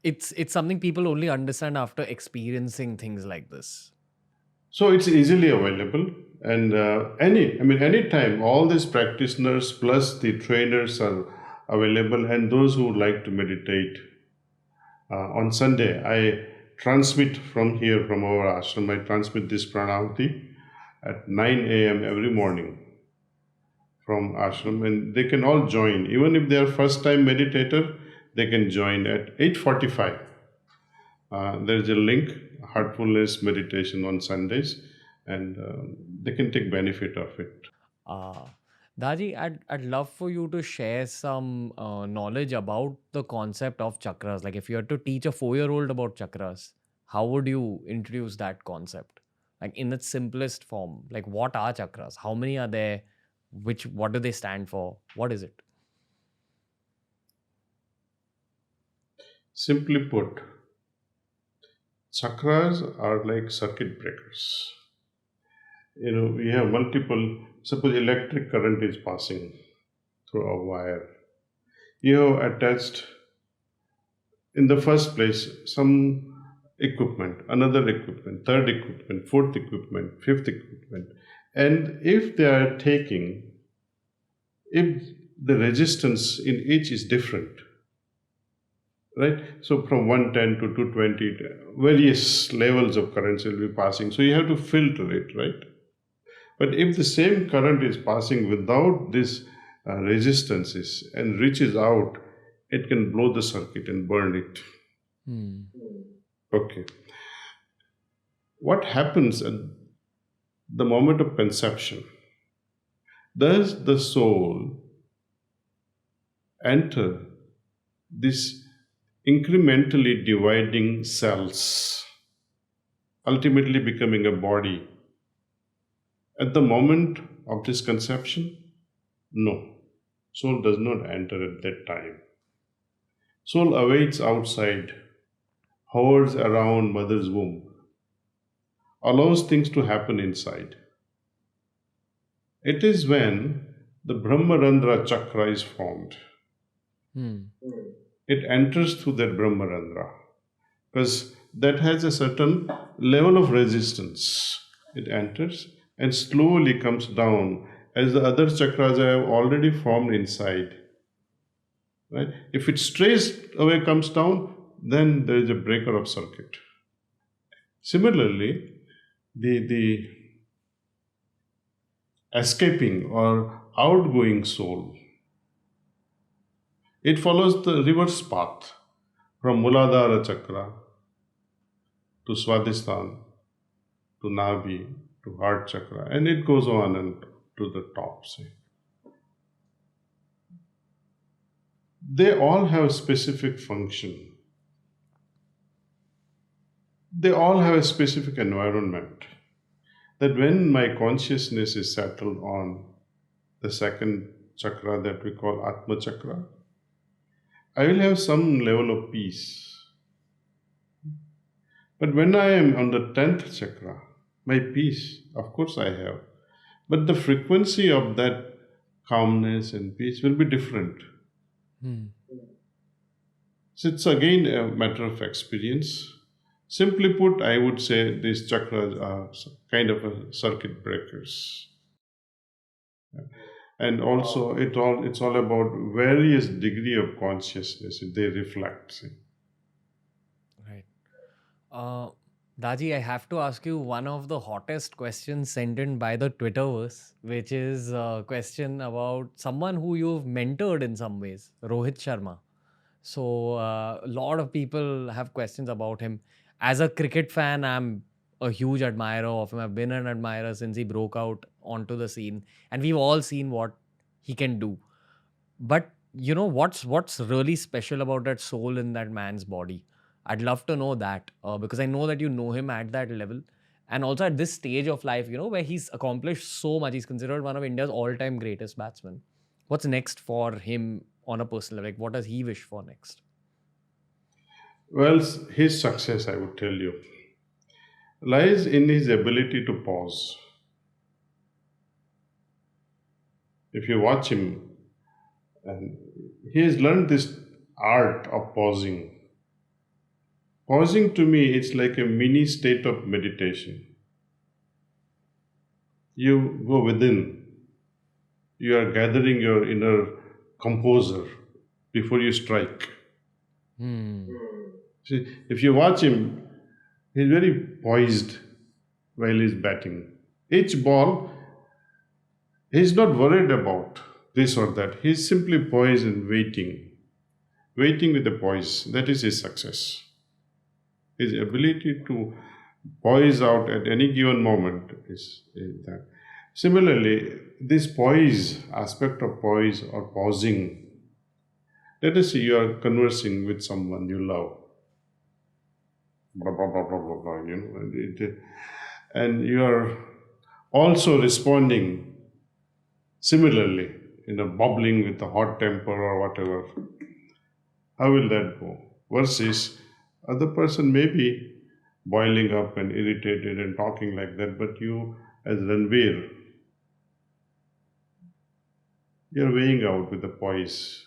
It's something people only understand after experiencing things like this. So it's easily available, and anytime, all these practitioners plus the trainers are available, and those who would like to meditate. On Sunday, I transmit from here, from our ashram. I transmit this pranavati at 9 a.m. every morning from ashram, and they can all join. Even if they are first time meditator, they can join at 8:45. There is a link, Heartfulness meditation on Sundays, and they can take benefit of it. Uh, Daji, I'd love for you to share some knowledge about the concept of chakras. Like, if you had to teach a 4-year-old about chakras, how would you introduce that concept? Like, in its simplest form, like, what are chakras? How many are there? What do they stand for? What is it? Simply put, chakras are like circuit breakers. We have multiple. Suppose electric current is passing through a wire. You have attached, in the first place, some equipment, another equipment, third equipment, fourth equipment, fifth equipment. And if they are taking, if the resistance in each is different, right? So from 110 to 220, various levels of currents will be passing. So you have to filter it, right? But if the same current is passing without this resistances and reaches out, it can blow the circuit and burn it. Hmm. Okay. What happens at the moment of conception? Does the soul enter this incrementally dividing cells, ultimately becoming a body? At the moment of this conception? No. Soul does not enter at that time. Soul awaits outside, hovers around mother's womb, allows things to happen inside. It is when the Brahmarandra chakra is formed. Hmm. It enters through that Brahmarandra because that has a certain level of resistance. It enters and slowly comes down as the other chakras have already formed inside. Right? If it strays away comes down, then there is a breaker of circuit. Similarly, the escaping or outgoing soul, it follows the reverse path from Muladhara chakra to Swadhisthana to Nabi to heart chakra, and it goes on and to the top. Say. They all have specific function. They all have a specific environment. That when my consciousness is settled on the second chakra that we call Atma chakra, I will have some level of peace. But when I am on the 10th chakra, my peace, of course, I have. But the frequency of that calmness and peace will be different. Hmm. So it's again a matter of experience. Simply put, I would say these chakras are kind of a circuit breakers. And also it's all about various degree of consciousness they reflect. See. Right. Uh, Daji, I have to ask you one of the hottest questions sent in by the Twitterverse, which is a question about someone who you've mentored in some ways, Rohit Sharma. So a lot of people have questions about him. As a cricket fan, I'm a huge admirer of him. I've been an admirer since he broke out onto the scene, and we've all seen what he can do. But what's really special about that soul in that man's body? I'd love to know that because I know that you know him at that level, and also at this stage of life, where he's accomplished so much. He's considered one of India's all-time greatest batsmen. What's next for him on a personal level? Like, what does he wish for next? Well, his success, I would tell you, lies in his ability to pause. If you watch him, and he has learned this art of pausing. Pausing to me, it's like a mini state of meditation. You go within, you are gathering your inner composer before you strike. Hmm. See, if you watch him, he's very poised while he's batting. Each ball, he's not worried about this or that. He's simply poised and waiting with the poise. That is his success. His ability to poise out at any given moment is that. Similarly, this poise, aspect of poise or pausing, let us say you are conversing with someone you love, blah, blah, blah, blah, blah, blah, and you are also responding similarly, bubbling with a hot temper or whatever. How will that go? Versus other person may be boiling up and irritated and talking like that, but you, as Ranveer, you're weighing out with the poise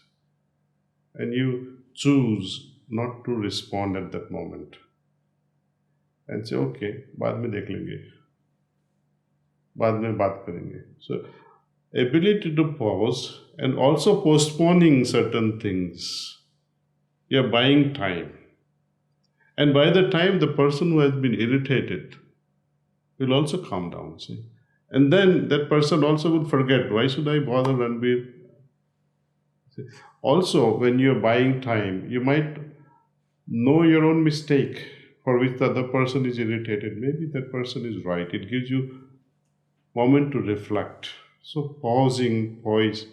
and you choose not to respond at that moment and say, okay, बाद में देख लेंगे, बाद में बात करेंगे. So, ability to pause and also postponing certain things. You're buying time. And by the time the person who has been irritated will also calm down, see. And then that person also would forget, why should I bother Ranveer? Also, when you're buying time, you might know your own mistake for which the other person is irritated. Maybe that person is right. It gives you moment to reflect. So pausing, poise,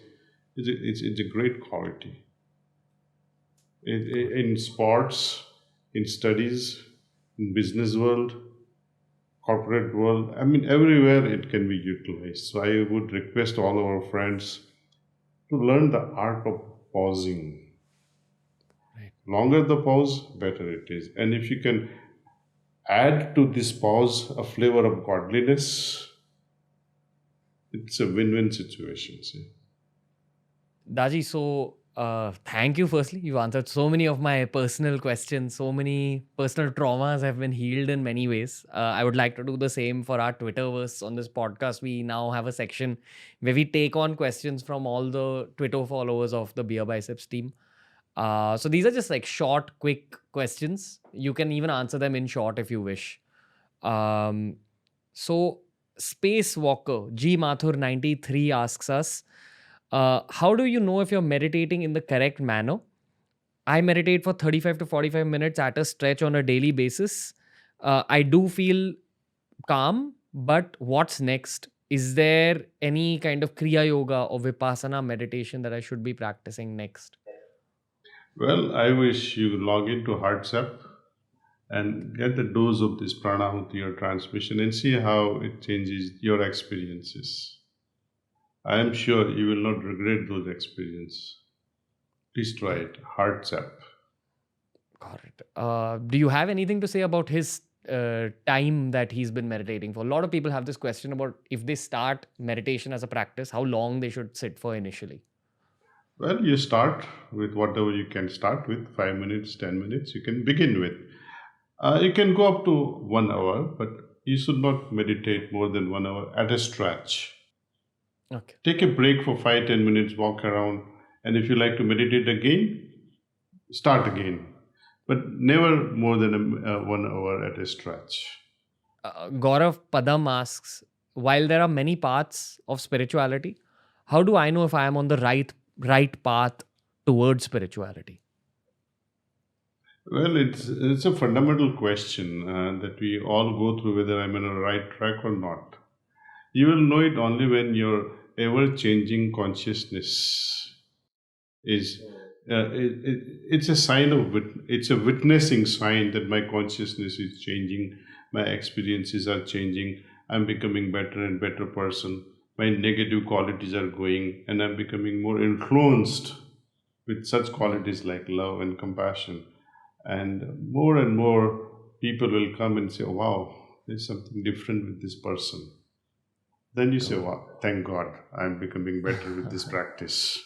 it's a great quality. In sports, in studies, in business world, corporate world, I mean everywhere it can be utilized. So I would request all our friends to learn the art of pausing. Right. Longer the pause, better it is. And if you can add to this pause a flavor of godliness, it's a win-win situation. See? Daji, so thank you firstly. You've answered so many of my personal questions. So many personal traumas have been healed in many ways. I would like to do the same for our Twitterverse on this podcast. We now have a section where we take on questions from all the Twitter followers of the Beer Biceps team. So these are just like short, quick questions. You can even answer them in short if you wish. Um, so Spacewalker G Mathur 93 asks us, how do you know if you're meditating in the correct manner? I meditate for 35 to 45 minutes at a stretch on a daily basis. I do feel calm, but what's next? Is there any kind of Kriya Yoga or Vipassana meditation that I should be practicing next? Well, I wish you log into HeartSap and get the dose of this pranahuti or transmission and see how it changes your experiences. I am sure you will not regret those experiences. Please try it. HeartSap. Got it. Do you have anything to say about his time that he's been meditating for? A lot of people have this question about if they start meditation as a practice, how long they should sit for initially. Well, you start with whatever you can start with 5 minutes, 10 minutes, you can begin with. You can go up to 1 hour, but you should not meditate more than 1 hour at a stretch. Okay. Take a break for 5-10 minutes, walk around, and if you like to meditate again, start again. But never more than 1 hour at a stretch. Gaurav Padam asks, while there are many paths of spirituality, how do I know if I am on the right path towards spirituality? Well, it's a fundamental question that we all go through whether I'm on a right track or not. You will know it only when your ever changing consciousness is. It's a sign of it's a witnessing sign that my consciousness is changing, my experiences are changing. I'm becoming better and better person. My negative qualities are going, and I'm becoming more influenced with such qualities like love and compassion. And more people will come and say, wow, there's something different with this person. Then you say, Got wow, thank God, I'm becoming better with this practice.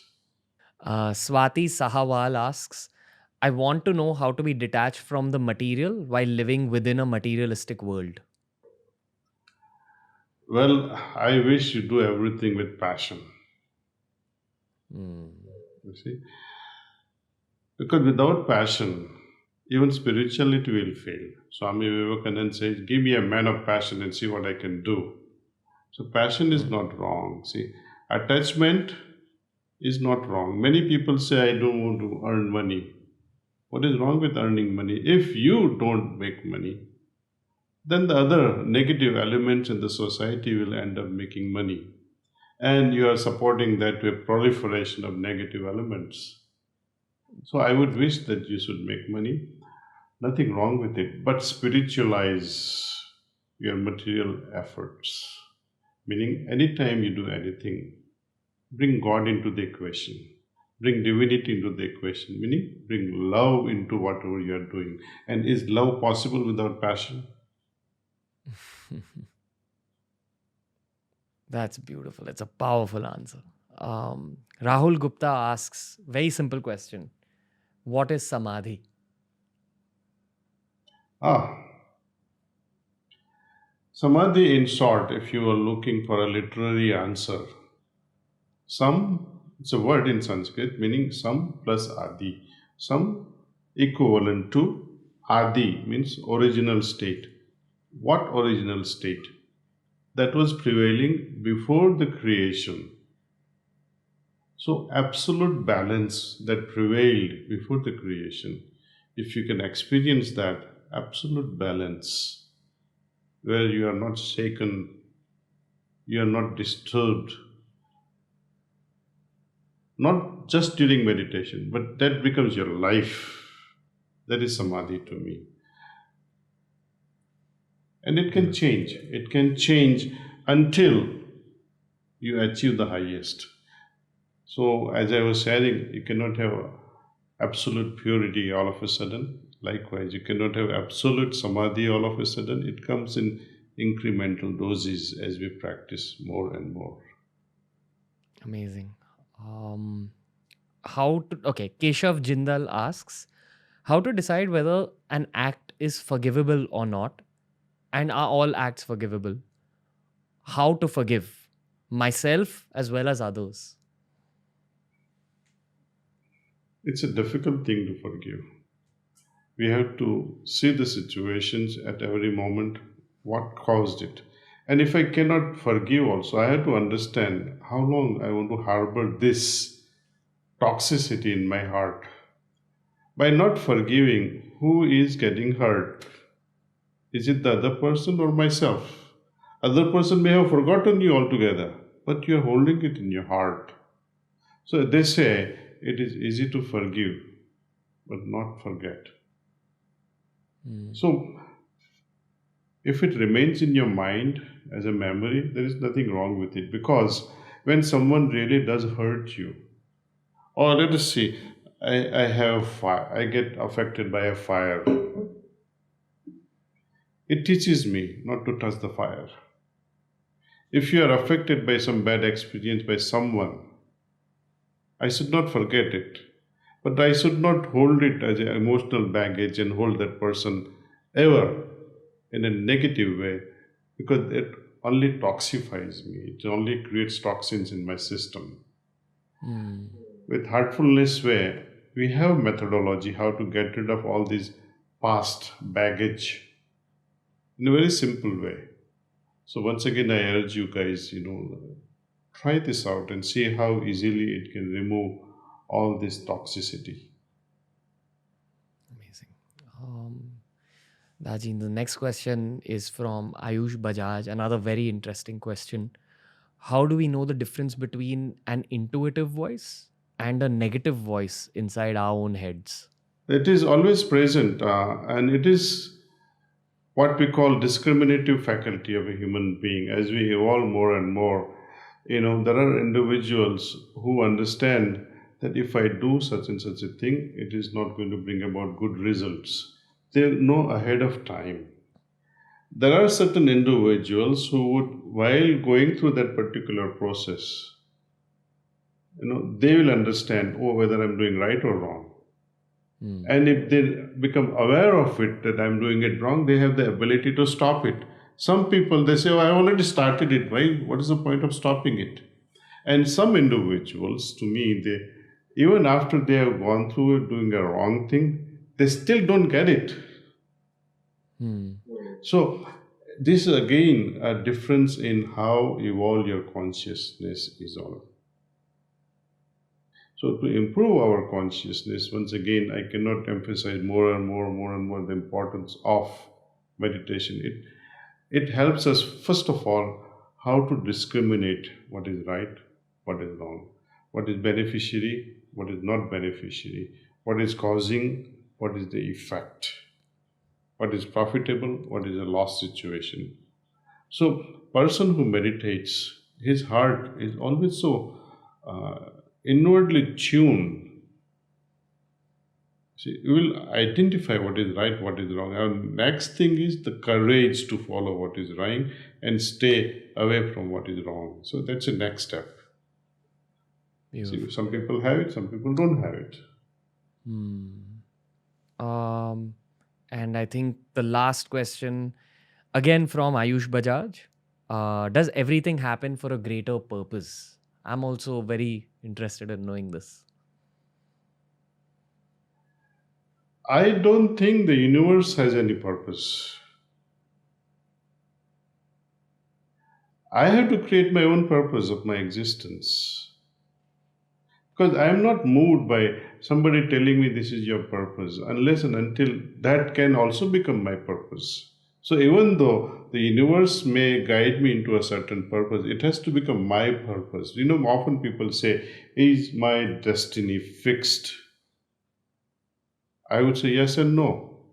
Swati Sahawal asks, I want to know how to be detached from the material while living within a materialistic world. Well, I wish you do everything with passion. Hmm. You see, because without passion, even spirituality will fail. Swami Vivekananda says, "Give me a man of passion and see what I can do." So passion is Hmm. not wrong. See, attachment is not wrong. Many people say, "I don't want to earn money." What is wrong with earning money? If you don't make money, then the other negative elements in the society will end up making money. And you are supporting that with proliferation of negative elements. So I would wish that you should make money. Nothing wrong with it. But spiritualize your material efforts. Meaning, anytime you do anything, bring God into the equation. Bring divinity into the equation, meaning bring love into whatever you are doing. And is love possible without passion? That's beautiful. It's a powerful answer. Rahul Gupta asks, very simple question. What is samadhi? Ah, samadhi, in short, if you are looking for a literary answer, it's a word in Sanskrit meaning some plus adi. Some equivalent to adi means original state. What original state? That was prevailing before the creation. So, absolute balance that prevailed before the creation. If you can experience that absolute balance, where you are not shaken, you are not disturbed, not just during meditation, but that becomes your life. That is samadhi to me. And it can Beautiful. change. It can change until you achieve the highest. So, as I was sharing, you cannot have absolute purity all of a sudden. Likewise, you cannot have absolute samadhi all of a sudden. It comes in incremental doses as we practice more and more. Amazing. Okay, Keshav Jindal asks, how to decide whether an act is forgivable or not, and are all acts forgivable? How to forgive myself as well as others? It's a difficult thing to forgive. We have to see the situations at every moment, what caused it. And if I cannot forgive, also, I have to understand how long I want to harbor this toxicity in my heart. By not forgiving, who is getting hurt? Is it the other person or myself? Other person may have forgotten you altogether, but you are holding it in your heart. So they say it is easy to forgive, but not forget. Hmm. So if it remains in your mind as a memory, there is nothing wrong with it because when someone really does hurt you, or let us see, I have fire, I get affected by a fire. It teaches me not to touch the fire. If you are affected by some bad experience by someone, I should not forget it. But I should not hold it as an emotional baggage and hold that person ever in a negative way because it only toxifies me. It only creates toxins in my system. Hmm. With heartfulness way, we have methodology how to get rid of all this past baggage in a very simple way. So once again, I urge you guys, try this out and see how easily it can remove all this toxicity. Amazing. Daaji, the next question is from Ayush Bajaj. Another very interesting question. How do we know the difference between an intuitive voice and a negative voice inside our own heads? It is always present, and it is what we call discriminative faculty of a human being. As we evolve more and more, there are individuals who understand that if I do such and such a thing, it is not going to bring about good results. They know ahead of time. There are certain individuals who would, while going through that particular process, they will understand, oh, whether I'm doing right or wrong. Hmm. And if they become aware of it, that I'm doing it wrong, they have the ability to stop it. Some people, they say, oh, I already started it. Why? What is the point of stopping it? And some individuals, to me, they, even after they have gone through it, doing a wrong thing, they still don't get it. Hmm. So this is again a difference in how evolve your consciousness is all. So to improve our consciousness, once again, I cannot emphasize more the importance of meditation. It helps us, first of all, how to discriminate what is right, what is wrong, what is beneficiary, what is not beneficiary, what is causing, what is the effect, what is profitable, what is a loss situation. So, person who meditates, his heart is always so inwardly tuned. See, you will identify what is right, what is wrong. And next thing is the courage to follow what is right and stay away from what is wrong. So that's the next step. See, Beautiful. some people have it, some people don't have it. Hmm. Um, and I think the last question, again from Ayush Bajaj, does everything happen for a greater purpose? I'm also very interested in knowing this. I don't think the universe has any purpose. I have to create my own purpose of my existence. Because I am not moved by somebody telling me this is your purpose, unless and until that can also become my purpose. So, even though the universe may guide me into a certain purpose, it has to become my purpose. You know, often people say, is my destiny fixed? I would say yes and no.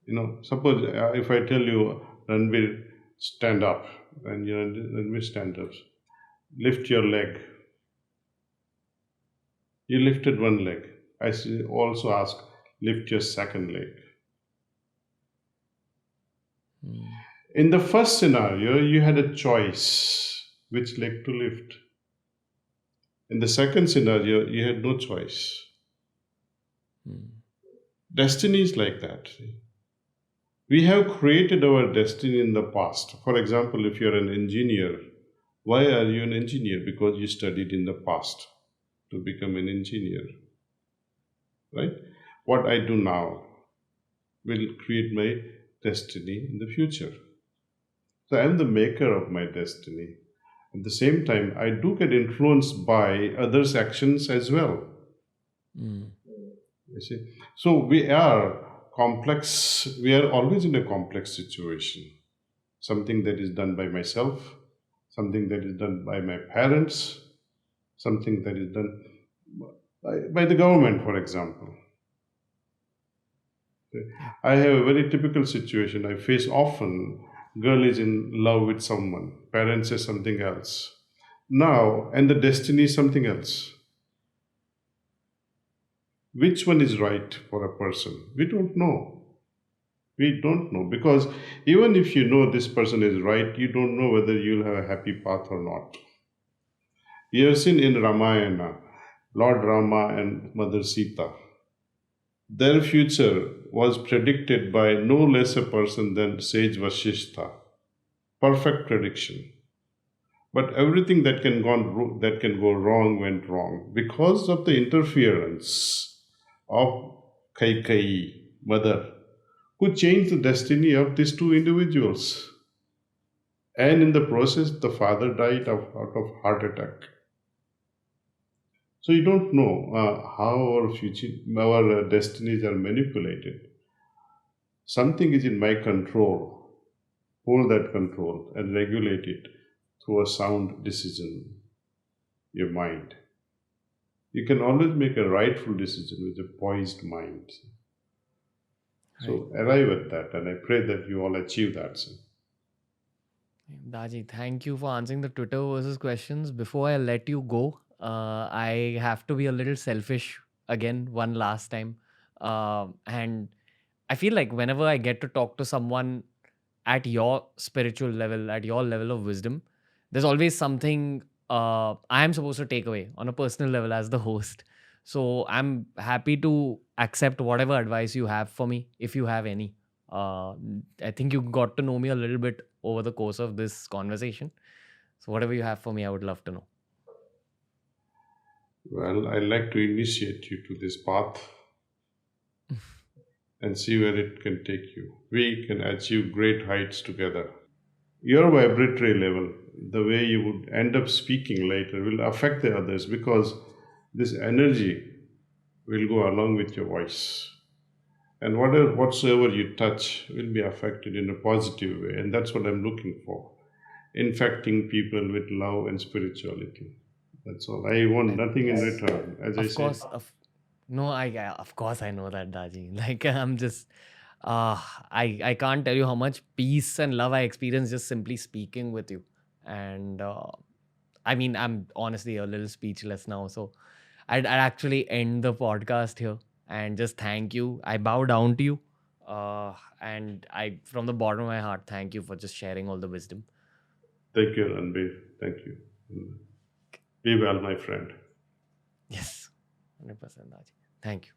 You know, suppose if I tell you, Ranveer, stand up, and you know, Ranveer, stand up, lift your leg. You lifted one leg. Also ask, lift your second leg. Hmm. In the first scenario, you had a choice which leg to lift. In the second scenario, you had no choice. Hmm. Destiny is like that. We have created our destiny in the past. For example, if you're an engineer, why are you an engineer? Because you studied in the past to become an engineer, right? What I do now will create my destiny in the future. So I'm the maker of my destiny. At the same time, I do get influenced by others' actions as well. Hmm. You see, so we are complex. We are always in a complex situation. Something that is done by myself, something that is done by my parents, something that is done by the government, for example. Yeah. I have a very typical situation I face often. Girl is in love with someone, parents say something else. Now, and the destiny is something else. Which one is right for a person? We don't know. We don't know because even if you know this person is right, you don't know whether you'll have a happy path or not. You have seen in Ramayana, Lord Rama and Mother Sita. Their future was predicted by no less a person than sage Vasishtha. Perfect prediction. But everything that can go wrong went wrong because of the interference of Kaikeyi, mother, who changed the destiny of these two individuals. And in the process, the father died out of heart attack. So you don't know how our future, our destinies are manipulated. Something is in my control. Hold that control and regulate it through a sound decision, your mind. You can always make a rightful decision with a poised mind. Right. So arrive at that, and I pray that you all achieve that. Daji, thank you for answering the Twitter versus questions. Before I let you go, I have to be a little selfish again, one last time. And I feel like whenever I get to talk to someone at your spiritual level, at your level of wisdom, there's always something I am supposed to take away on a personal level as the host. So I'm happy to accept whatever advice you have for me, if you have any. Uh, I think you got to know me a little bit over the course of this conversation. So whatever you have for me, I would love to know. Well, I'd like to initiate you to this path and see where it can take you. We can achieve great heights together. Your vibratory level, the way you would end up speaking later, will affect the others because this energy will go along with your voice. And whatsoever you touch will be affected in a positive way. And that's what I'm looking for. Infecting people with love and spirituality. That's all. I want nothing in That's return. As I of said, course of no, of course I know that, Daji. Like I'm just uh I can't tell you how much peace and love I experience just simply speaking with you. And I mean, I'm honestly a little speechless now. So I'd actually end the podcast here and just thank you. I bow down to you. And I, from the bottom of my heart, thank you for just sharing all the wisdom. thank you, Ranveer. Thank you. Be well, my friend. Yes, 100%, Daji. Thank you.